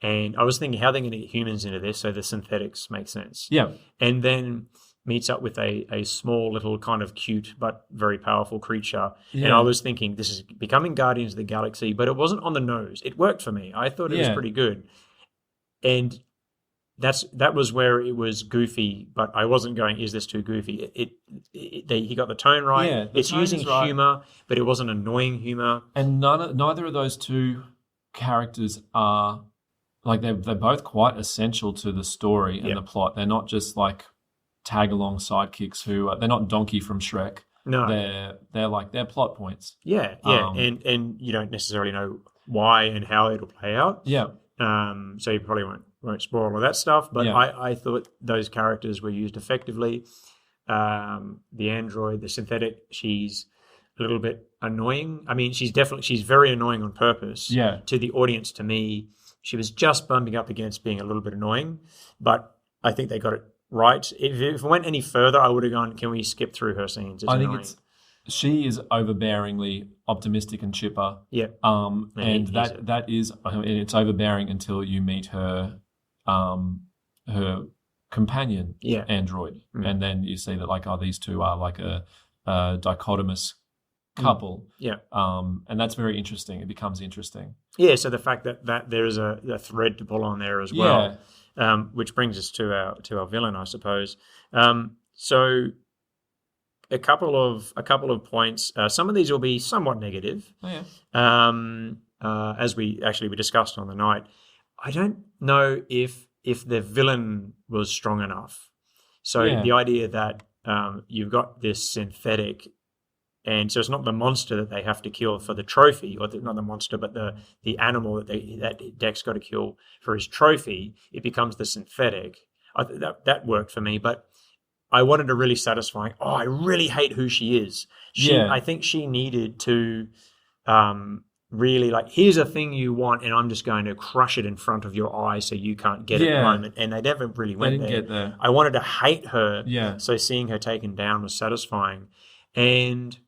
And I was thinking, how are they going to get humans into this? So the synthetics make sense. Yeah. And then meets up with a small little kind of cute but very powerful creature. Yeah. And I was thinking, this is becoming Guardians of the Galaxy, but it wasn't on the nose. It worked for me. I thought it was pretty good. And that was where it was goofy, but I wasn't going, is this too goofy? He got the tone right. Yeah, it's using humor, but it wasn't annoying humor. And neither of those two characters are, like, they're both quite essential to the story and the plot. They're not just like tag-along sidekicks they're not Donkey from Shrek. No. They're plot points. Yeah. And you don't necessarily know why and how it'll play out. Yeah. So you probably won't spoil all that stuff, but I thought those characters were used effectively. The android, the synthetic, she's a little bit annoying. I mean, she's very annoying on purpose. Yeah. To the audience, to me, she was just bumping up against being a little bit annoying, but I think they got it right. If it went any further, I would have gone, can we skip through her scenes? It's annoying. She is overbearingly optimistic and chipper. Yeah. And that is, it's overbearing until you meet her companion android. Mm. And then you see that, like, these two are like a dichotomous couple. Yeah. And that's very interesting. It becomes interesting. Yeah, so the fact that there is a thread to pull on there as well. Which brings us to our villain, I suppose. So a couple of points. Some of these will be somewhat negative. Oh, yeah. As we discussed on the night. I don't know if the villain was strong enough. So the idea that you've got this synthetic. And so it's not the monster that they have to kill for the trophy, or not the monster, but the animal that Deck's got to kill for his trophy. It becomes the synthetic. That worked for me, but I wanted a really satisfying. I really hate who she is. I think she needed to really like, here's a thing you want, and I'm just going to crush it in front of your eyes so you can't get it at the moment. And they never really went there. Get there. I wanted to hate her, Yeah. so seeing her taken down was satisfying. And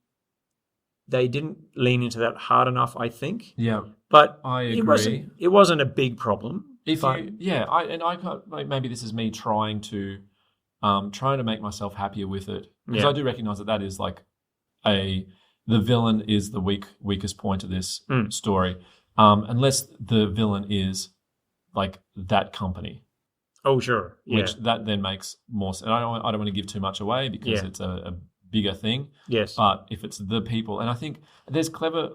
they didn't lean into that hard enough, I think. Yeah. But I agree. It wasn't a big problem. Maybe this is me trying to make myself happier with it, because Yeah. I do recognize that is like the villain is the weakest point of this story, unless the villain is like that company. Oh, sure. Yeah. Which that then makes more sense. I don't want to give too much away because it's a bigger thing. Yes. But if it's the people, and I think there's clever,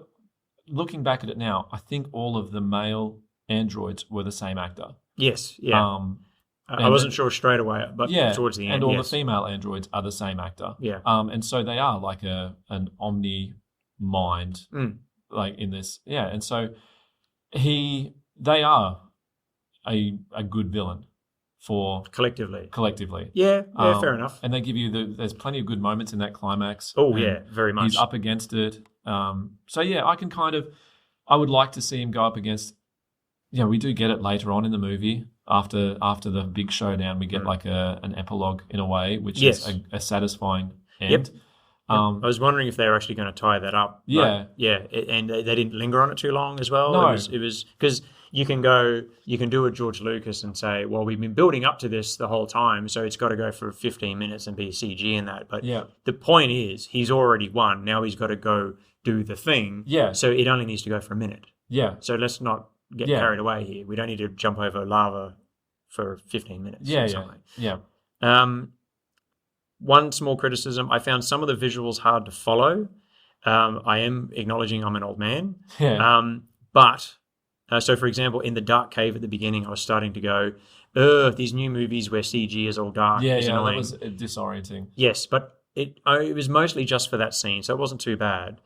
looking back at it now, I think all of the male androids were the same actor. Yes. Yeah. I wasn't sure straight away, but towards the end, and all the female androids are the same actor. Yeah. And so they are like an omni mind, like in this. Yeah. And so they are a good villain for collectively. Yeah. Fair enough. And they give you there's plenty of good moments in that climax. Oh yeah, very much. He's up against it. So yeah, I would like to see him go up against. Yeah, we do get it later on in the movie. After the big showdown, we get like an epilogue in a way, which is a satisfying end. Yep. I was wondering if they were actually going to tie that up. Yeah. And they didn't linger on it too long as well. No. It was because you can do a George Lucas and say, well, we've been building up to this the whole time, so it's got to go for 15 minutes and be CG in that. But the point is, he's already won. Now he's got to go do the thing. Yeah. So it only needs to go for a minute. Yeah. So let's not get carried away here. We don't need to jump over lava for 15 minutes. Yeah. One small criticism, I found some of the visuals hard to follow. I am acknowledging I'm an old man. Yeah. So for example, in the dark cave at the beginning, I was starting to go, these new movies where CG is all dark. Yeah, annoying. That was disorienting. Yes, but it was mostly just for that scene, so it wasn't too bad.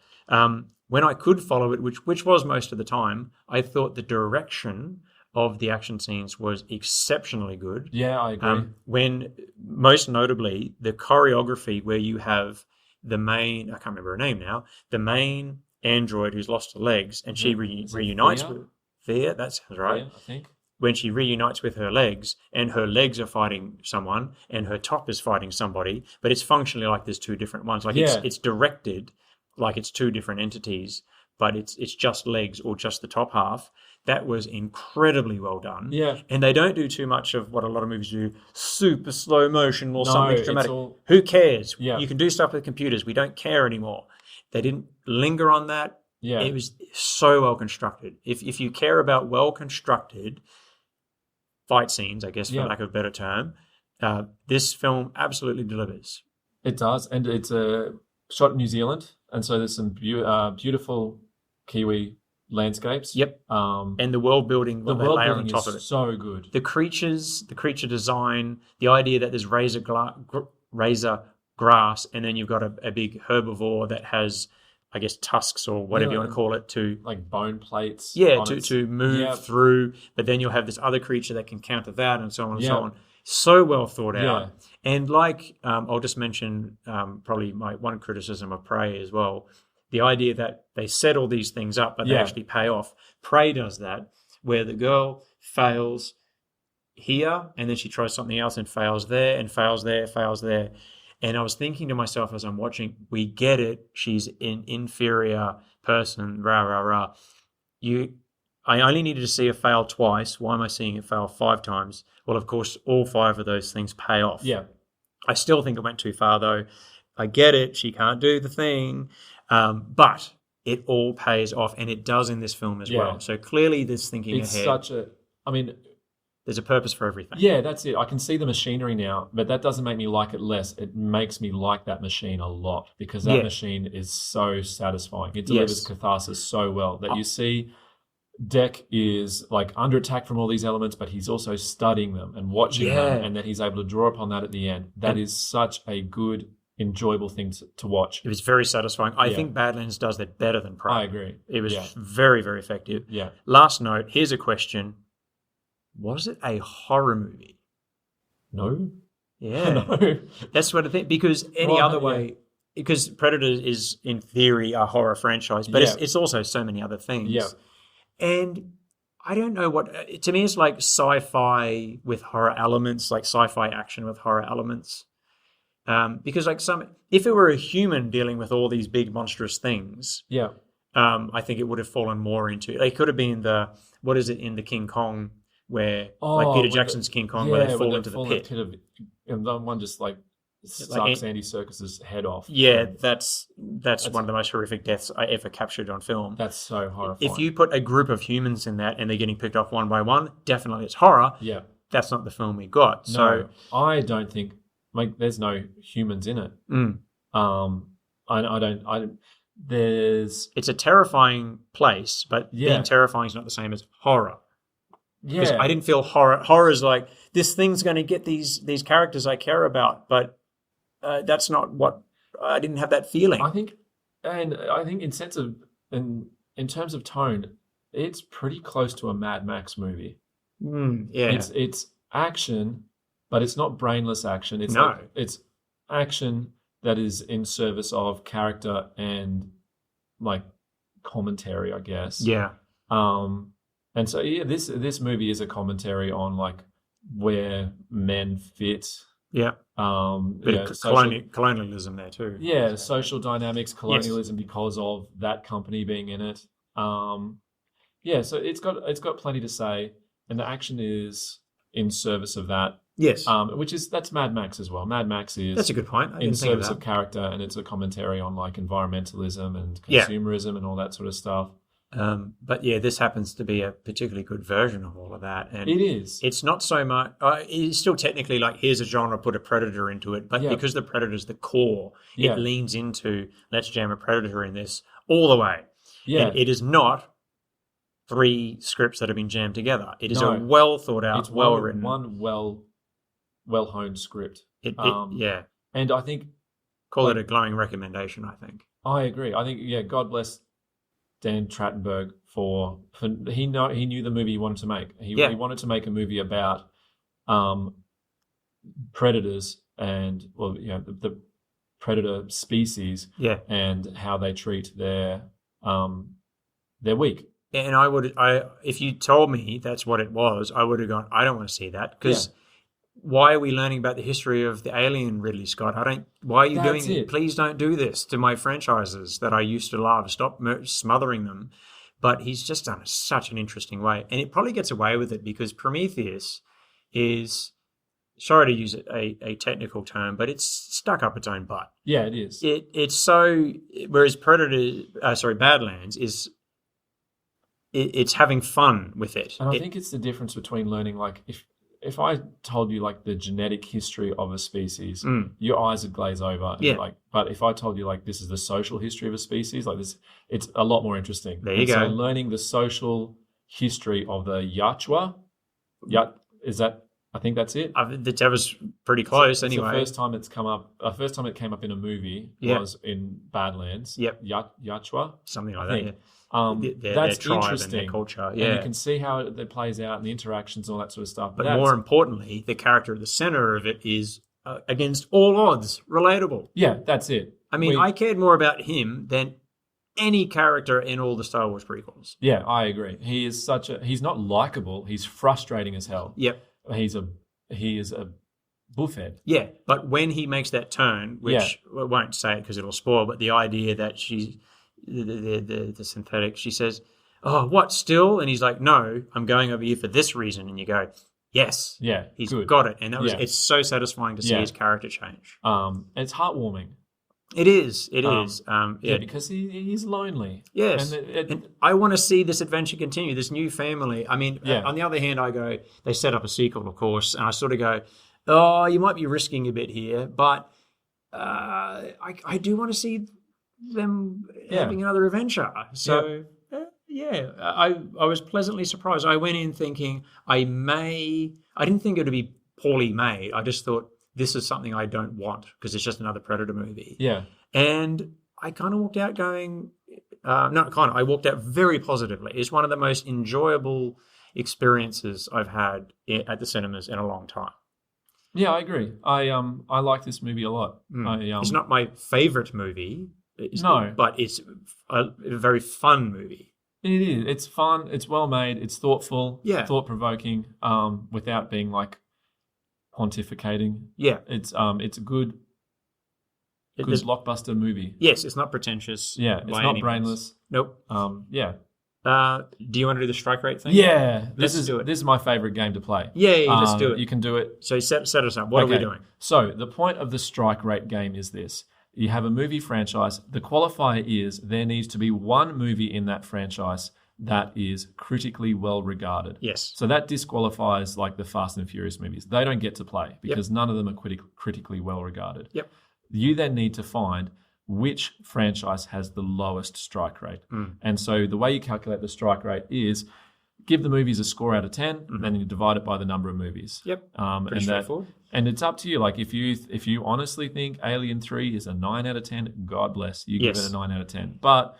When I could follow it, which was most of the time, I thought the direction of the action scenes was exceptionally good. Yeah, I agree. When, most notably, the choreography where you have the main, I can't remember her name now, the main android who's lost her legs, and she reunites with Thea, that sounds right. Yeah, I think. When she reunites with her legs, and her legs are fighting someone, and her top is fighting somebody, but it's functionally like there's two different ones. Like it's directed like it's two different entities, but it's just legs or just the top half. That was incredibly well done. Yeah. And they don't do too much of what a lot of movies do, super slow motion or something dramatic. Who cares? Yeah. You can do stuff with computers. We don't care anymore. They didn't linger on that. Yeah. It was so well constructed. If you care about well constructed fight scenes, I guess, for lack of a better term, this film absolutely delivers. It does. And it's shot in New Zealand. And so there's some beautiful Kiwi landscapes. Yep. And the world building, the world building on top of it, so good. The creature design, the idea that there's razor grass, and then you've got a big herbivore that has, I guess, tusks or whatever you want to call it, to like bone plates. Yeah, to move through. But then you'll have this other creature that can counter that, and so on and so on. So well thought out. And like, I'll just mention probably my one criticism of Prey as well. The idea that they set all these things up, but they actually pay off. Prey does that, where the girl fails here, and then she tries something else and fails there, and fails there, fails there. And I was thinking to myself as I'm watching, we get it. She's an inferior person, rah, rah, rah. I only needed to see her fail twice. Why am I seeing it fail 5 times? Well, of course, all 5 of those things pay off. Yeah. I still think it went too far, though. I get it. She can't do the thing. But it all pays off, and it does in this film as well. So clearly there's thinking ahead. There's a purpose for everything. Yeah, that's it. I can see the machinery now, but that doesn't make me like it less. It makes me like that machine a lot, because that machine is so satisfying. It delivers catharsis so well that you see Deck is like under attack from all these elements, but he's also studying them and watching them, and then he's able to draw upon that at the end. That is such a good, enjoyable thing to watch. It was very satisfying. I think Badlands does that better than Prey. I agree. It was very, very effective. Yeah. Last note, here's a question. Was it a horror movie? No. Yeah. No. That's what I think, because any other way, because Predator is in theory a horror franchise, but it's also so many other things. Yeah. And I don't know what, to me, it's like sci-fi with horror elements, like sci-fi action with horror elements. Because like if it were a human dealing with all these big monstrous things, I think it would have fallen more into, it could have been what is it in the King Kong where, like Peter Jackson's King Kong, where they fall into the pit. And the one just like sucks Andy Serkis's head off. Yeah, that's one of the most horrific deaths I ever captured on film. That's so horrifying. If you put a group of humans in that and they're getting picked off one by one, definitely it's horror. Yeah. That's not the film we got. So I don't think, like, there's no humans in it. It's a terrifying place, but being terrifying is not the same as horror. Because I didn't feel horror. Horror is like, this thing's going to get these characters I care about, but that's not what, I didn't have that feeling. I think in terms of tone, it's pretty close to a Mad Max movie. It's action, but it's not brainless action. It's action that is in service of character and like commentary, I guess. Yeah. And so this movie is a commentary on like where men fit. Yeah. Bit of colonialism there too. Yeah, social dynamics, colonialism because of that company being in it. So it's got plenty to say, and the action is in service of that. Yes. That's Mad Max as well. Mad Max is, that's a good point. In service of character, and it's a commentary on like environmentalism and consumerism and all that sort of stuff. But yeah, this happens to be a particularly good version of all of that. And it is. It's not so much, it's still technically like, here's a genre, put a Predator into it. But because the Predator's the core, it leans into, let's jam a Predator in this all the way. Yeah. And it is not 3 scripts that have been jammed together. It is a well thought out, well written. One well-honed script. And I think... Call it a glowing recommendation, I think. I agree. I think, God bless Dan Trachtenberg for he knew the movie he wanted to make. He wanted to make a movie about predators and the predator species and how they treat their weak. And if you told me that's what it was, I would have gone, I don't want to see that, because why are we learning about the history of the alien, Ridley Scott? Why are you doing it? Please don't do this to my franchises that I used to love. Stop smothering them. But he's just done such an interesting way. And it probably gets away with it because Prometheus is, sorry to use a technical term, but it's stuck up its own butt. Yeah, it is. It's so, whereas Badlands is, it's having fun with it. And I think it's the difference between learning, like, if I told you like the genetic history of a species, your eyes would glaze over. And but if I told you like this is the social history of a species, like this, it's a lot more interesting. There you go. So learning the social history of the Yachwa, I think that's it. That was pretty close anyway. The first time it came up in a movie was in Badlands. Yep. Yachwa. Something like that, yeah. That's their tribe interesting. And their culture, and you can see how it plays out and the interactions and all that sort of stuff. But more importantly, the character at the center of it is, against all odds, relatable. Yeah, that's it. I mean, I cared more about him than any character in all the Star Wars prequels. Yeah, I agree. He is he's not likable. He's frustrating as hell. Yep. He is a buffhead. Yeah, but when he makes that turn, which I won't say it because it'll spoil, but the idea that the synthetic, she says, "Oh, what, still?" And he's like, "No, I'm going over here for this reason." And you go, "Yes, he's got it." And it's so satisfying to see his character change. It's heartwarming. It is. It is. Because he's lonely. Yes, and I want to see this adventure continue. This new family. I mean, on the other hand, I go, they set up a sequel, of course, and I sort of go, "Oh, you might be risking a bit here," but I do want to see them having another adventure. So I was pleasantly surprised. I went in thinking I didn't think it would be poorly made. I just thought this is something I don't want because it's just another Predator movie. Yeah. And I kind of walked out going, I walked out very positively. It's one of the most enjoyable experiences I've had at the cinemas in a long time. Yeah, I agree. I like this movie a lot. It's not my favorite movie, No. but it's a very fun movie. It is. It's fun. It's well made. It's thoughtful. Yeah. Thought provoking. Without being like pontificating. Yeah. It's a good blockbuster movie. Yes, it's not pretentious. Yeah, it's not brainless. Nope. Yeah. Do you want to do the strike rate thing? Yeah. Let's This do it. is my favorite game to play. Yeah, let's do it. You can do it. So set us up. What are we doing? So the point of the strike rate game is this. You have a movie franchise. The qualifier is there needs to be one movie in that franchise that is critically well regarded. Yes. So that disqualifies like the Fast and Furious movies. They don't get to play because none of them are critically well regarded. Yep. You then need to find which franchise has the lowest strike rate. And so the way you calculate the strike rate is give the movies a score out of 10, then you divide it by the number of movies. Yep. Pretty straightforward. And it's up to you. Like if you honestly think Alien 3 is a 9 out of 10, God bless. You give it a 9 out of 10. But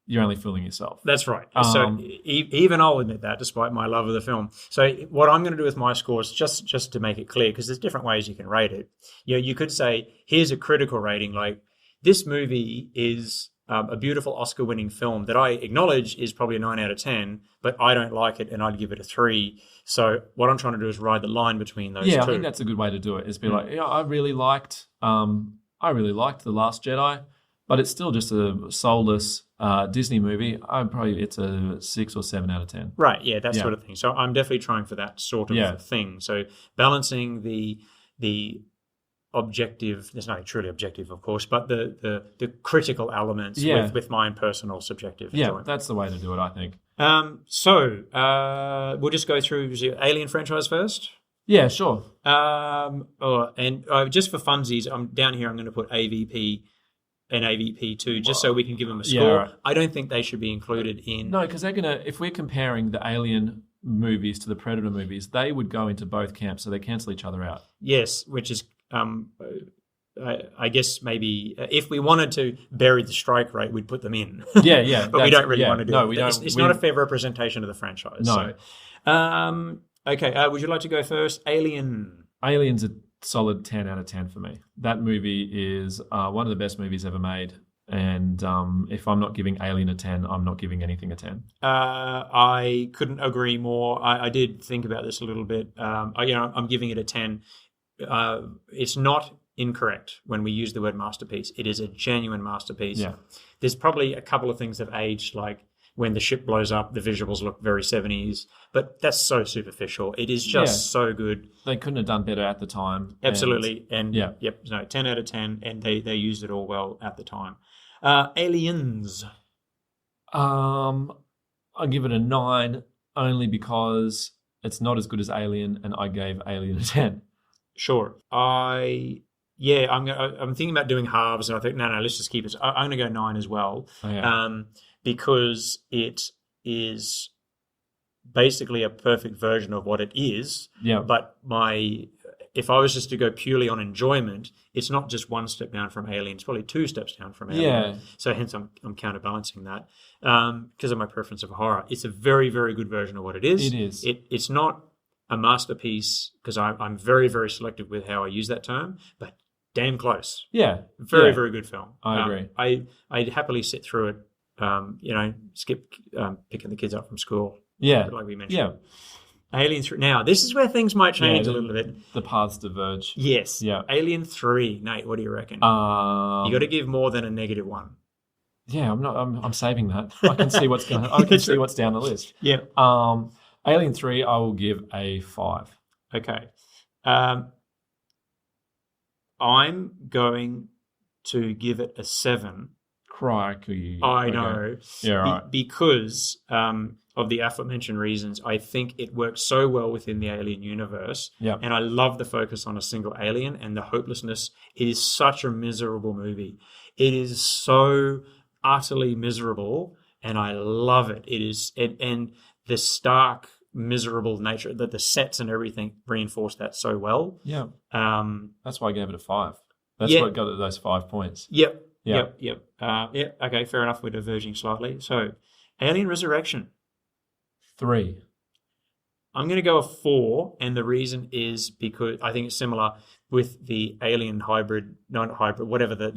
you're only fooling yourself. That's right. So even I'll admit that, despite my love of the film. So what I'm going to do with my scores, just to make it clear, because there's different ways you can rate it. You could say, here's a critical rating, like this movie is a beautiful Oscar-winning film that I acknowledge is probably a 9 out of 10, but I don't like it and I'd give it a 3. So what I'm trying to do is ride the line between those two. Yeah, I think that's a good way to do it, is be like, I really liked The Last Jedi, but it's still just a soulless Disney movie. It's a 6 or 7 out of 10. Right, yeah, that sort of thing. So I'm definitely trying for that sort of thing. So balancing the objective, there's nothing truly objective, of course, but the critical elements with my own personal subjective enjoyment. That's the way to do it, I think. So we'll just go through the Alien franchise first. Yeah, sure. And just for funsies, I'm down here, I'm going to put AVP and AVP2 just so we can give them a score. Yeah, right. I don't think they should be included in... No, because they're going to, if we're comparing the Alien movies to the Predator movies, they would go into both camps, so they cancel each other out. Yes, which is... I guess maybe if we wanted to bury the strike rate, we'd put them in. Yeah. But we don't really want to do it. No, we don't. It's not a fair representation of the franchise. No. So. Okay, would you like to go first? Alien's a solid 10 out of 10 for me. That movie is one of the best movies ever made. And if I'm not giving Alien a 10, I'm not giving anything a 10. I couldn't agree more. I did think about this a little bit. I'm giving it a 10. It's not incorrect when we use the word masterpiece. It is a genuine masterpiece. Yeah. There's probably a couple of things that have aged, like when the ship blows up, the visuals look very 70s, but that's so superficial. It is just so good. They couldn't have done better at the time. Absolutely. 10 out of 10, and they used it all well at the time. Aliens. I'll give it a 9 only because it's not as good as Alien, and I gave Alien a 10. Sure. I'm thinking about doing halves, and I think no, let's just keep it. I'm going to go 9 as well, because it is basically a perfect version of what it is. Yeah. But if I was just to go purely on enjoyment, it's not just one step down from Alien; it's probably 2 steps down from Alien. Yeah. So hence, I'm counterbalancing that because of my preference of horror. It's a very, very good version of what it is. It is. It's not a masterpiece because I'm very, very selective with how I use that term, but damn close. Yeah. Very, very good film. I agree. I'd happily sit through it, skip picking the kids up from school. Yeah. Like we mentioned. Yeah. Alien 3. Now, this is where things might change a little bit. The paths diverge. Yes. Yeah. Alien 3. Nate, what do you reckon? You got to give more than a -1. Yeah, I'm saving that. I can see what's see what's down the list. Yeah. Alien 3, I will give a 5. Okay. I'm going to give it a 7. Crikey. I know. Yeah, right. Because of the aforementioned reasons, I think it works so well within the Alien universe. Yeah. And I love the focus on a single alien and the hopelessness. It is such a miserable movie. It is so utterly miserable, and I love it. It is, and the stark, miserable nature, that the sets and everything reinforce that so well. Yeah. That's why I gave it a 5. That's what got it those 5 points. Yep. Yeah. Yep. Okay, fair enough. We're diverging slightly. So, Alien Resurrection. 3. I'm going to go a 4, and the reason is because I think it's similar with the alien hybrid, not hybrid, whatever that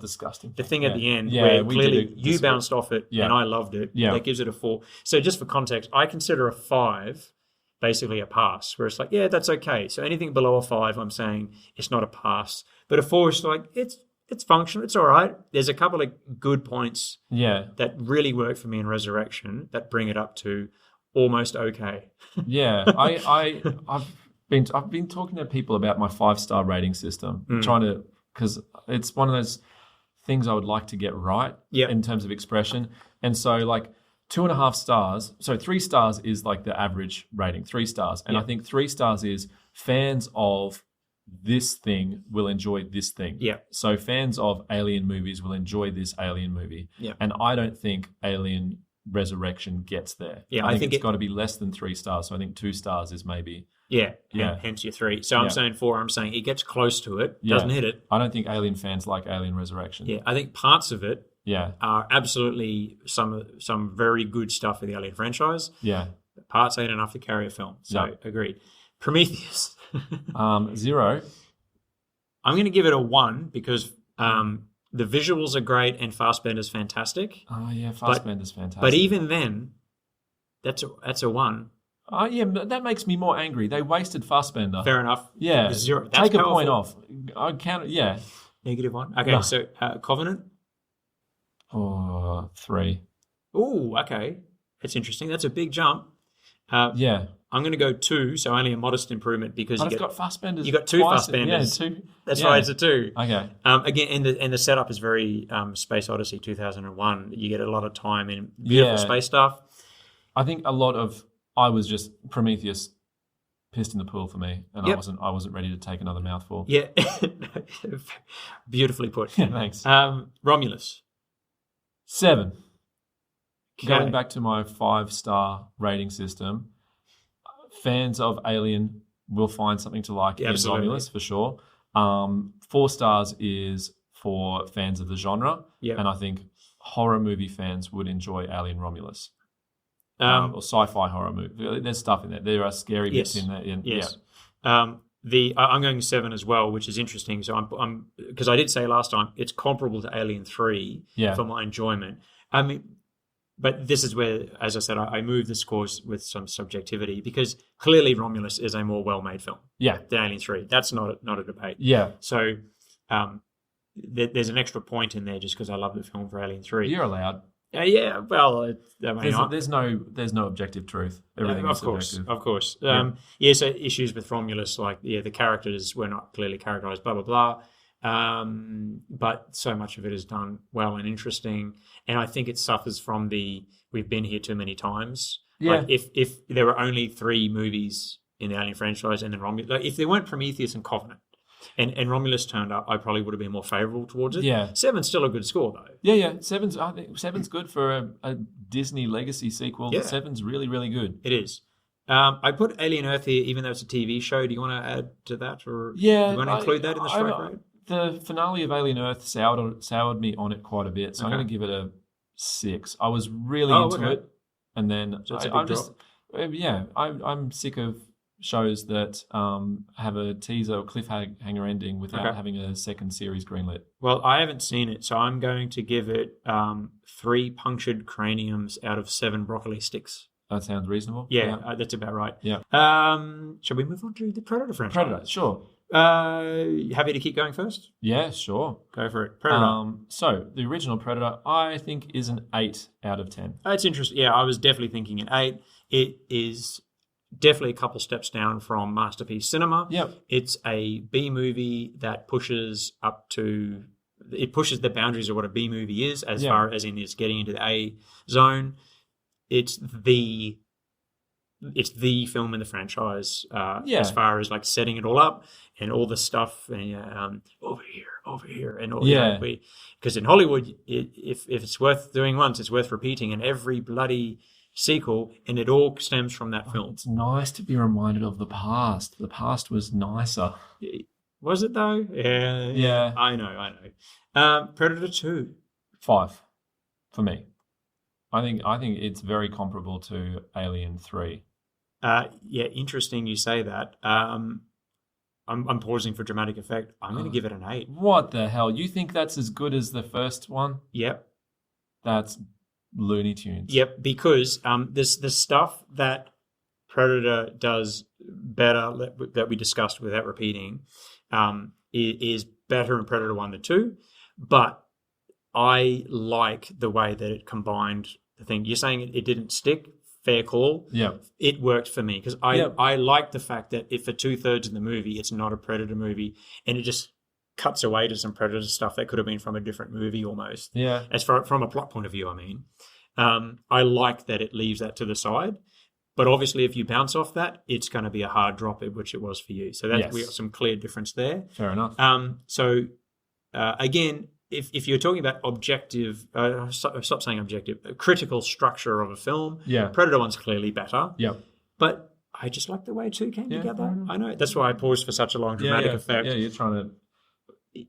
disgusting. The thing at the end where clearly you bounced off it and I loved it. Yeah. That gives it a 4. So just for context, I consider a 5 basically a pass, where it's like, yeah, that's okay. So anything below a 5, I'm saying it's not a pass. But a 4 is like, it's functional, it's all right. There's a couple of good points that really work for me in Resurrection that bring it up to almost okay. Yeah, I've been talking to people about my 5-star rating system, because it's one of those things I would like to get right in terms of expression. And so like 2.5 stars, so 3 stars is like the average rating, 3 stars. And I think 3 stars is fans of this thing will enjoy this thing. Yeah. So fans of Alien movies will enjoy this Alien movie. Yeah. And I don't think Alien Resurrection gets there. Yeah, I think it's got to be less than 3 stars. So I think 2 stars is maybe. Yeah. Hence your 3. So I'm saying 4. I'm saying it gets close to it, doesn't hit it. I don't think Alien fans like Alien Resurrection. Yeah, I think parts of it are absolutely some very good stuff for the Alien franchise. Yeah. Parts ain't enough to carry a film. So agreed. Prometheus. 0. I'm going to give it a 1 because the visuals are great and Fassbender's fantastic. Oh yeah, Fassbender's fantastic. But even then, that's a 1. Yeah, that makes me more angry. They wasted Fassbender. Fair enough. Yeah, 0. That's take powerful. a point off. I count it. Yeah, -1. Okay, so Covenant. Oh, 3. Oh, okay. That's interesting. That's a big jump. Yeah. I'm going to go 2, so only a modest improvement because I've got Fassbenders. You got 2 Fassbenders. Yeah, 2. That's right, it's a 2. Okay. Again, and the setup is very Space Odyssey 2001. You get a lot of time in beautiful space stuff. I think I was just Prometheus pissed in the pool for me, and I wasn't ready to take another mouthful. Yeah, beautifully put. Yeah, thanks. Romulus. 7. Okay. Going back to my 5-star rating system, fans of Alien will find something to like in Romulus for sure. 4 stars is for fans of the genre, and I think horror movie fans would enjoy Alien Romulus. Or sci-fi horror movie. There's stuff in there. There are scary bits in there. Yes. I'm going 7 as well, which is interesting. So I'm because I did say last time it's comparable to Alien 3 for my enjoyment. I mean, but this is where, as I said, I move the scores with some subjectivity because clearly Romulus is a more well-made film. Yeah. Than Alien 3. That's not a debate. Yeah. So there's an extra point in there just because I love the film for Alien 3. You're allowed. Yeah, well, there's no objective truth. Everything is subjective. Of course. So issues with Romulus, like the characters were not clearly characterized, blah blah blah. But so much of it is done well and interesting, and I think it suffers from we've been here too many times. Yeah. Like if there were only 3 movies in the Alien franchise and then Romulus, like if there weren't Prometheus and Covenant, and Romulus turned up, I probably would have been more favourable towards it. Yeah. 7's still a good score, though. Yeah. I think 7's good for a Disney legacy sequel. Yeah. 7's really, really good. It is. I put Alien Earth here, even though it's a TV show. Do you want to add to that? Or do you want to include that in the strike rate? The finale of Alien Earth soured me on it quite a bit, so I'm going to give it a 6. I was really into it, and then so I'm just... I'm sick of shows that have a teaser or cliffhanger ending without having a second series greenlit. Well, I haven't seen it, so I'm going to give it 3 punctured craniums out of 7 broccoli sticks. That sounds reasonable. Yeah. That's about right. Yeah. Shall we move on to the Predator franchise? Predator, sure. Happy to keep going first? Yeah, sure. Go for it. Predator. So the original Predator, I think, is an 8 out of 10. It's interesting. Yeah, I was definitely thinking an 8. It is definitely a couple steps down from masterpiece cinema. Yep. It's a B movie that pushes the boundaries of what a B movie is, as far as in it's getting into the A zone. It's the film in the franchise as far as like setting it all up and all the stuff and over here and all. Because in Hollywood, if it's worth doing once, it's worth repeating in every bloody sequel, and it all stems from that film. It's nice to be reminded of the past. The past was nicer. Was it though? Yeah. I know. Predator 2. 5 for me. I think it's very comparable to Alien 3. Yeah, interesting you say that. I'm pausing for dramatic effect. I'm going to give it an 8. What the hell? You think that's as good as the first one? Yep. That's Looney Tunes. Yep, because there's the stuff that Predator does better that we discussed without repeating is better in Predator 1 than 2, but I like the way that it combined the thing. You're saying it didn't stick. Fair call. Yeah. It worked for me because I like the fact that if for 2/3 of the movie, it's not a Predator movie and it just cuts away to some Predator stuff that could have been from a different movie almost. Yeah. As far from a plot point of view, I mean. I like that it leaves that to the side. But obviously, if you bounce off that, it's going to be a hard drop, which it was for you. So we got some clear difference there. Fair enough. Again, if you're talking about objective, stop saying objective, critical structure of a film, Predator 1's clearly better. Yeah. But I just like the way 2 came together. I know. That's why I paused for such a long dramatic effect. Yeah, you're trying to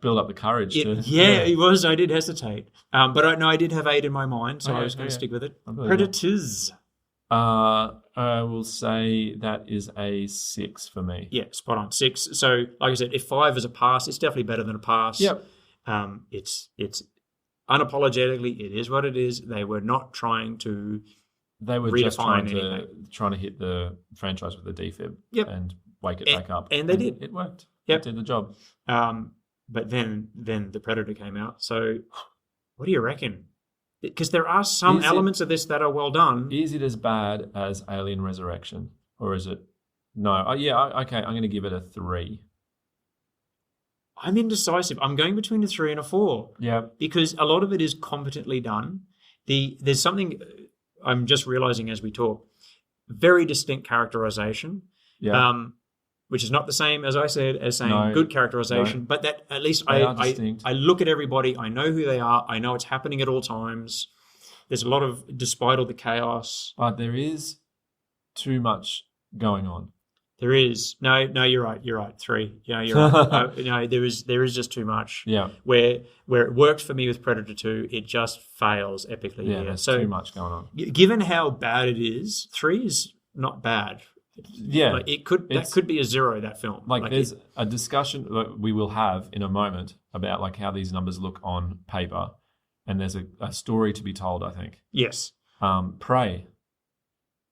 build up the courage. It was. I did hesitate. But I did have 8 in my mind, so I was going to stick with it. Predators. I will say that is a 6 for me. Yeah, spot on. 6. So, like I said, if 5 is a pass, it's definitely better than a pass. Yep. It's unapologetically, it is what it is. They were not trying to They were just trying to hit the franchise with a defib and wake it back up. And they did. It worked. Yep. It did the job. But then the Predator came out. So what do you reckon? Because there are some elements of this that are well done. Is it as bad as Alien Resurrection? Or is it... No. Okay, I'm going to give it a 3. I'm indecisive. I'm going between a 3 and a 4. Yeah. Because a lot of it is competently done. There's something I'm just realizing as we talk. Very distinct characterization. Yeah. Which is not the same, as I said, as saying good characterization. No. But that at least I look at everybody. I know who they are. I know it's happening at all times. There's a lot of, despite all the chaos. But there is too much going on. There is. No, you're right. You're right. 3. Yeah, you're right. No, there is just too much. Yeah. Where it worked for me with Predator 2, it just fails epically. Yeah, there's too much going on. Given how bad it is, 3 is not bad. Yeah. Like that could be a 0, that film. Like there's a discussion that we will have in a moment about like how these numbers look on paper. And there's a story to be told, I think. Yes. Prey,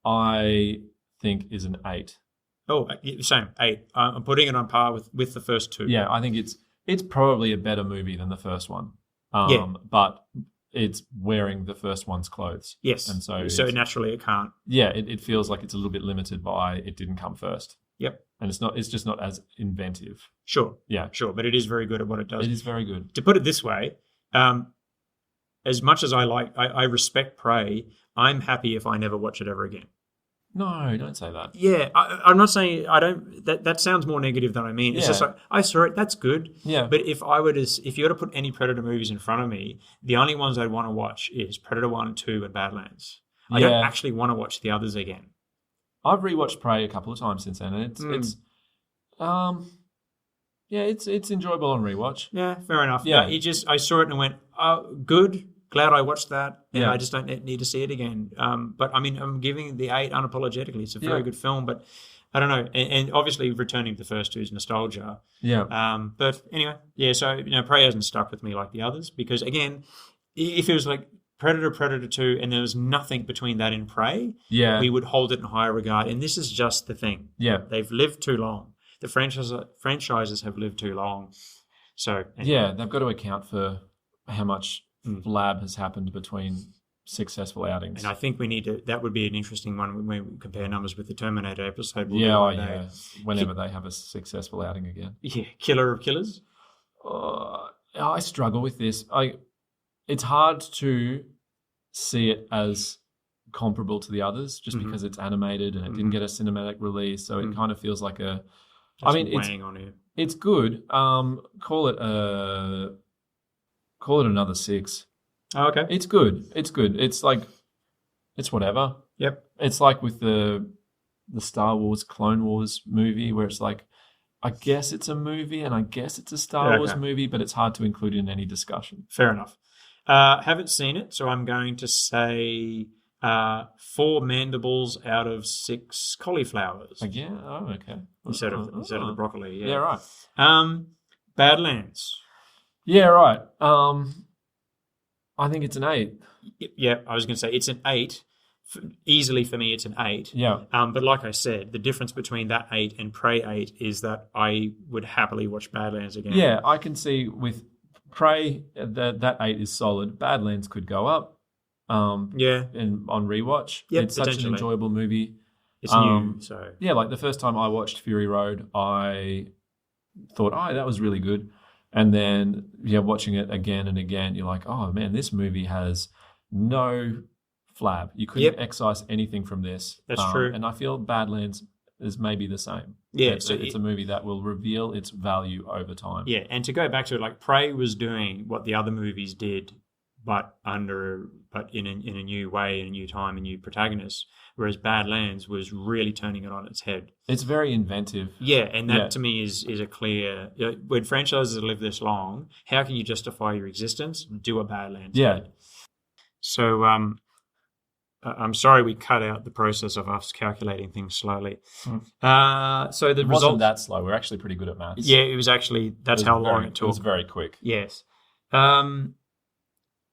I think, is an 8. Oh, same, 8. I'm putting it on par with the first 2. Yeah, I think it's probably a better movie than the first one. But it's wearing the first one's clothes. Yes, and so naturally it can't. Yeah, it feels like it's a little bit limited by it didn't come first. Yep. And it's just not as inventive. Sure. Yeah. Sure, but it is very good at what it does. It is very good. To put it this way, as much as I respect Prey, I'm happy if I never watch it ever again. No, don't say that. Yeah, I'm not saying I don't. That sounds more negative than I mean. It's just like I saw it. That's good. Yeah. But if you were to put any Predator movies in front of me, the only ones I'd want to watch is Predator 1, 2, and Badlands. I don't actually want to watch the others again. I've rewatched Prey a couple of times since then, and it's enjoyable on rewatch. Yeah, fair enough. Yeah, I saw it and went, oh, good. Glad I watched that, and I just don't need to see it again. But I mean, I'm giving the 8 unapologetically. It's a very good film, but I don't know. And obviously, returning to the first 2 is nostalgia. Yeah. But anyway, so Prey hasn't stuck with me like the others because again, if it was like Predator 2, and there was nothing between that and Prey, we would hold it in higher regard. And this is just the thing. Yeah. They've lived too long. The franchises have lived too long. So anyway. They've got to account for how much flab has happened between successful outings. And I think we need to, that would be an interesting one when we compare numbers with the Terminator episode. Whenever they have a successful outing again. Yeah, killer of killers. I struggle with this. It's hard to see it as comparable to the others just because it's animated and it didn't get a cinematic release, so it kind of feels like it's good. Call it another 6. Oh, okay. It's good. It's like, it's whatever. Yep. It's like with the Star Wars Clone Wars movie where it's like, I guess it's a movie and I guess it's a Star Wars movie, but it's hard to include in any discussion. Fair enough. Haven't seen it, so I'm going to say 4 mandibles out of 6 cauliflowers Again? Oh, okay. instead of the broccoli. Yeah, Yeah, right. Badlands. Yeah, right. I think it's an 8. Yeah, I was going to say it's an 8. Easily for me, it's an 8. Yeah. But like I said, the difference between that 8 and Prey 8 is that I would happily watch Badlands again. Yeah, I can see with Prey, that 8 is solid. Badlands could go up. And on rewatch, it's such an enjoyable movie. It's new, so yeah. Like the first time I watched Fury Road, I thought, oh, that was really good, and then watching it again and again, you're like, oh man, this movie has no flab. You couldn't excise anything from this. That's true, and I feel Badlands is maybe the same. Yeah, it's a movie that will reveal its value over time. Yeah, and to go back to it, like Prey was doing what the other movies did, but in a new way, in a new time, a new protagonist. Whereas Badlands was really turning it on its head. It's very inventive. Yeah, and that to me is a clear. When franchises live this long, how can you justify your existence? Do a Badlands. Yeah. So I'm sorry we cut out the process of us calculating things slowly. So the result wasn't that slow. We're actually pretty good at maths. Yeah, it was actually how long it took. It was very quick. Yes.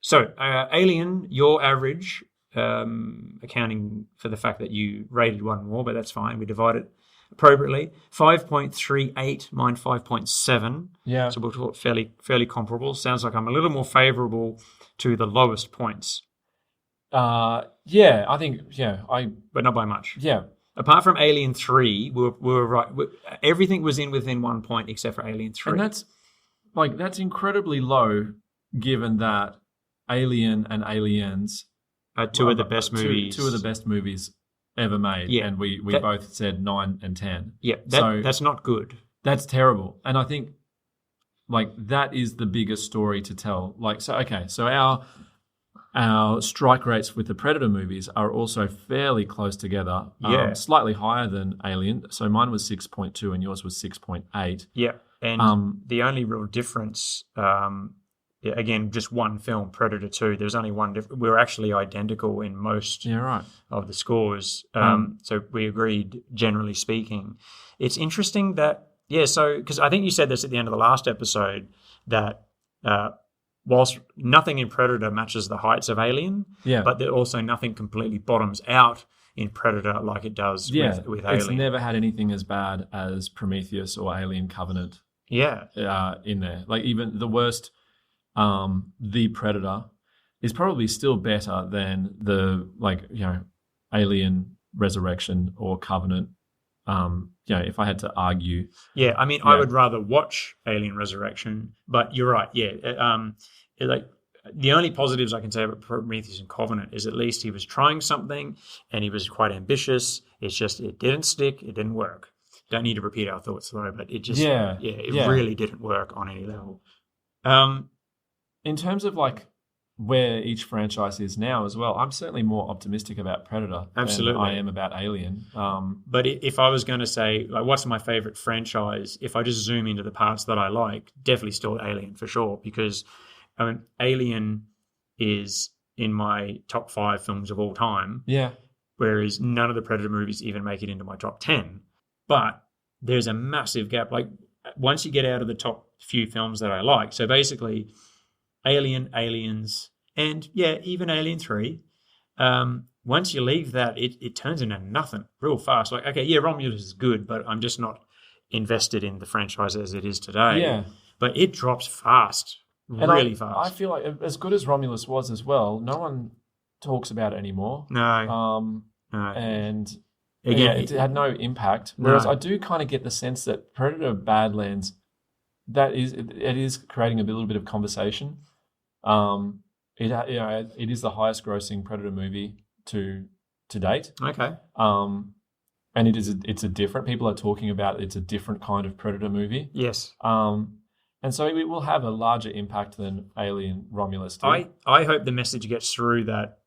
So, Alien, your average, accounting for the fact that you rated one more, but that's fine. We divide it appropriately. 5.38, mine 5.7. Yeah. So we'll talk fairly comparable. Sounds like I'm a little more favourable to the lowest points. Yeah, I think, But not by much. Yeah. Apart from Alien 3, we were right. Everything was within 1 point except for Alien 3. And that's incredibly low given that Alien and Aliens are two of the best movies. Two of the best movies ever made. Yeah. And we both said 9 and 10. Yeah, that's not good. That's terrible. And I think that is the biggest story to tell. So our strike rates with the Predator movies are also fairly close together. Slightly higher than Alien. So mine was 6.2 and yours was 6.8. Yeah. And the only real difference, again, just one film, Predator 2, there's only one difference. We're actually identical in most of the scores. So we agreed, generally speaking. It's interesting that, because I think you said this at the end of the last episode, that whilst nothing in Predator matches the heights of Alien, but there also nothing completely bottoms out in Predator like it does with Alien. It's never had anything as bad as Prometheus or Alien Covenant. In there. Even the worst, The Predator is probably still better than the Alien Resurrection or Covenant. If I had to argue. I would rather watch Alien Resurrection, but you're right. The only positives I can say about Prometheus and Covenant is at least he was trying something and he was quite ambitious. It's just it didn't stick. It didn't work. Don't need to repeat our thoughts though, but it just really didn't work on any level. In terms of where each franchise is now as well, I'm certainly more optimistic about Predator than I am about Alien. But if I was going to say, what's my favorite franchise, if I just zoom into the parts that I like, definitely still Alien for sure, because Alien is in my top 5 films of all time. Yeah. Whereas none of the Predator movies even make it into my top 10. But there's a massive gap. Once you get out of the top few films that I like, so basically Alien, Aliens, and even Alien 3, once you leave that, it turns into nothing real fast. Romulus is good, but I'm just not invested in the franchise as it is today. Yeah. But it drops fast, really fast. I feel like as good as Romulus was as well, no one talks about it anymore. No. And again, it had no impact. Whereas I do kind of get the sense that Predator Badlands, it is creating a little bit of conversation. It is the highest grossing Predator movie to date. Okay. And it's a different, people are talking about it's a different kind of Predator movie. Yes. And so it will have a larger impact than Alien Romulus did. I hope the message gets through that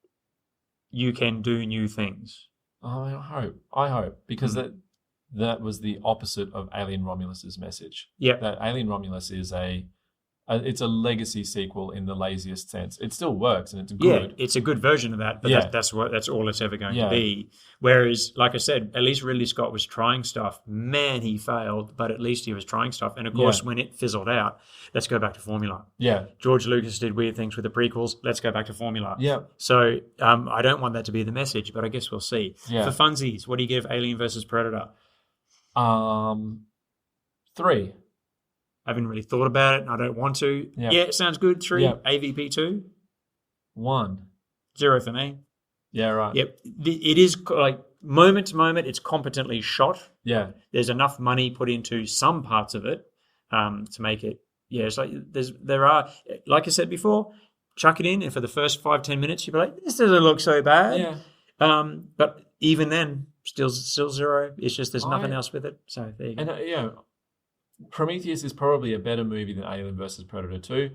you can do new things. I hope because that was the opposite of Alien Romulus's message. Yeah. That Alien Romulus is a It's a legacy sequel in the laziest sense. It still works and it's Yeah, good. it's a good version of that, but Yeah. that's all it's ever going Yeah. to be. Whereas, like I said, at least Ridley Scott was trying stuff. Man, he failed, but at least he was trying stuff. And of course, Yeah. when it fizzled out, let's go back to formula. Yeah. George Lucas did weird things with the prequels. Let's go back to formula. Yeah. So I don't want that to be the message, but I guess we'll see. Yeah. For funsies, what do you give Alien versus Predator? 3. I haven't really thought about it, and I don't want to. Yeah. Yeah, it sounds good. 3. Yeah. AVP 2. 1. 0 for me. Yeah, right. Yep. It is like moment to moment, it's competently shot. Yeah. There's enough money put into some parts of it to make it. Yeah, it's like there are, like I said before, chuck it in, and for the first 5-10 minutes, you'll be like, this doesn't look so bad. Yeah. But even then, still 0. It's just there's nothing else with it. So there you go. And Prometheus is probably a better movie than Alien versus Predator 2,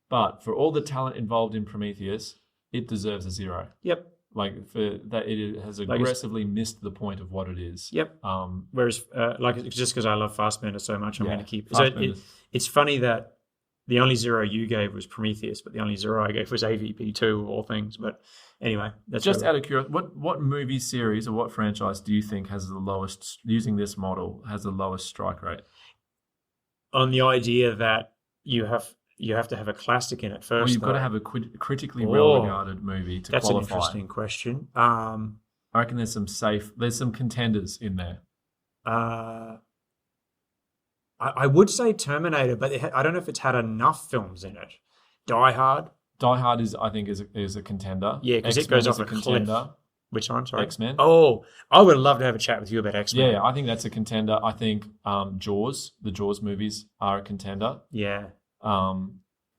but for all the talent involved in Prometheus, it deserves a 0. Yep. Like for that, it has aggressively missed the point of what it is. Yep. Whereas, just because I love Fassbender so much, I'm Yeah, going to keep. Fassbender's- It's funny that the only 0 you gave was Prometheus, but the only 0 I gave was AVP 2 of all things. But anyway, that's Just out of curiosity, what movie series or what franchise do you think has the lowest, using this model, has the lowest strike rate? on the idea that you have to have a classic in it first. Well, you've got to though. have a critically well-regarded movie to That's qualify. an interesting question. I reckon there's some contenders in there. I would say Terminator, but I don't know if it's had enough films in it. Die Hard. Die Hard is a contender. Yeah, because it X-Men goes is off a cliff. Which one? Sorry. X-Men. Oh, I would love to have a chat with you about X-Men. Yeah, I think that's a contender. I think Jaws, the Jaws movies are a contender. Yeah.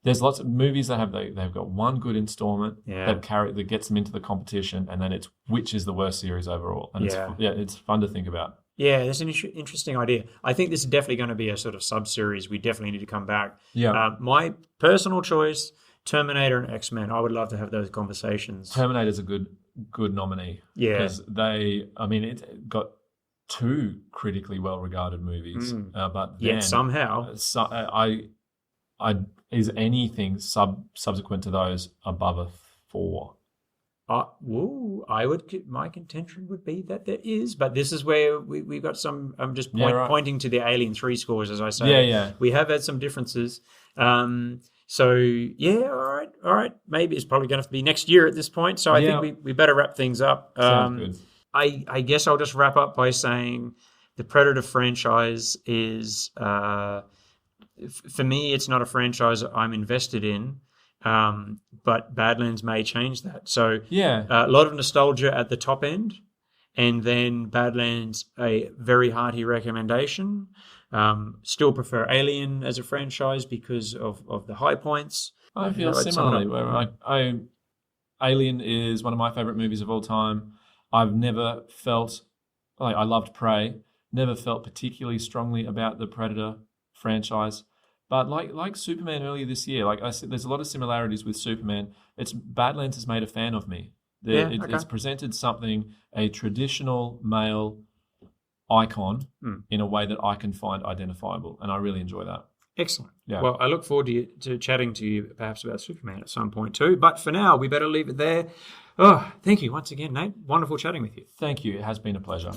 There's lots of movies that they've got one good installment Yeah. that gets them into the competition, and then it's which is the worst series overall. And it's fun to think about. Yeah, that's an interesting idea. I think this is definitely going to be a sort of sub-series. We definitely need to come back. Yeah. My personal choice, Terminator and X-Men. I would love to have those conversations. Terminator's a good nominee. Yeah. Because it got 2 critically well-regarded movies, but then Yet somehow. is anything subsequent to those above a 4? My contention would be that there is, but this is where we've got some. I'm just pointing to the Alien 3 scores, as I say. Yeah. We have had some differences. So yeah, all right. Maybe it's probably going to have to be next year at this point. So I think we better wrap things up. Sounds good. I guess I'll just wrap up by saying the Predator franchise is, for me, it's not a franchise I'm invested in. But Badlands may change that. So a lot of nostalgia at the top end, and then Badlands, a very hearty recommendation. Still prefer Alien as a franchise because of the high points. I feel similarly. Where Alien is one of my favorite movies of all time. I've never felt I loved Prey. Never felt particularly strongly about the Predator franchise. But like Superman earlier this year, like I said, there's a lot of similarities with Superman. Badlands has made a fan of me. It's presented something, a traditional male icon in a way that I can find identifiable, and I really enjoy that. Excellent. Yeah. Well, I look forward to chatting to you perhaps about Superman at some point too. But for now, we better leave it there. Oh, thank you once again, Nate. Wonderful chatting with you. Thank you. It has been a pleasure.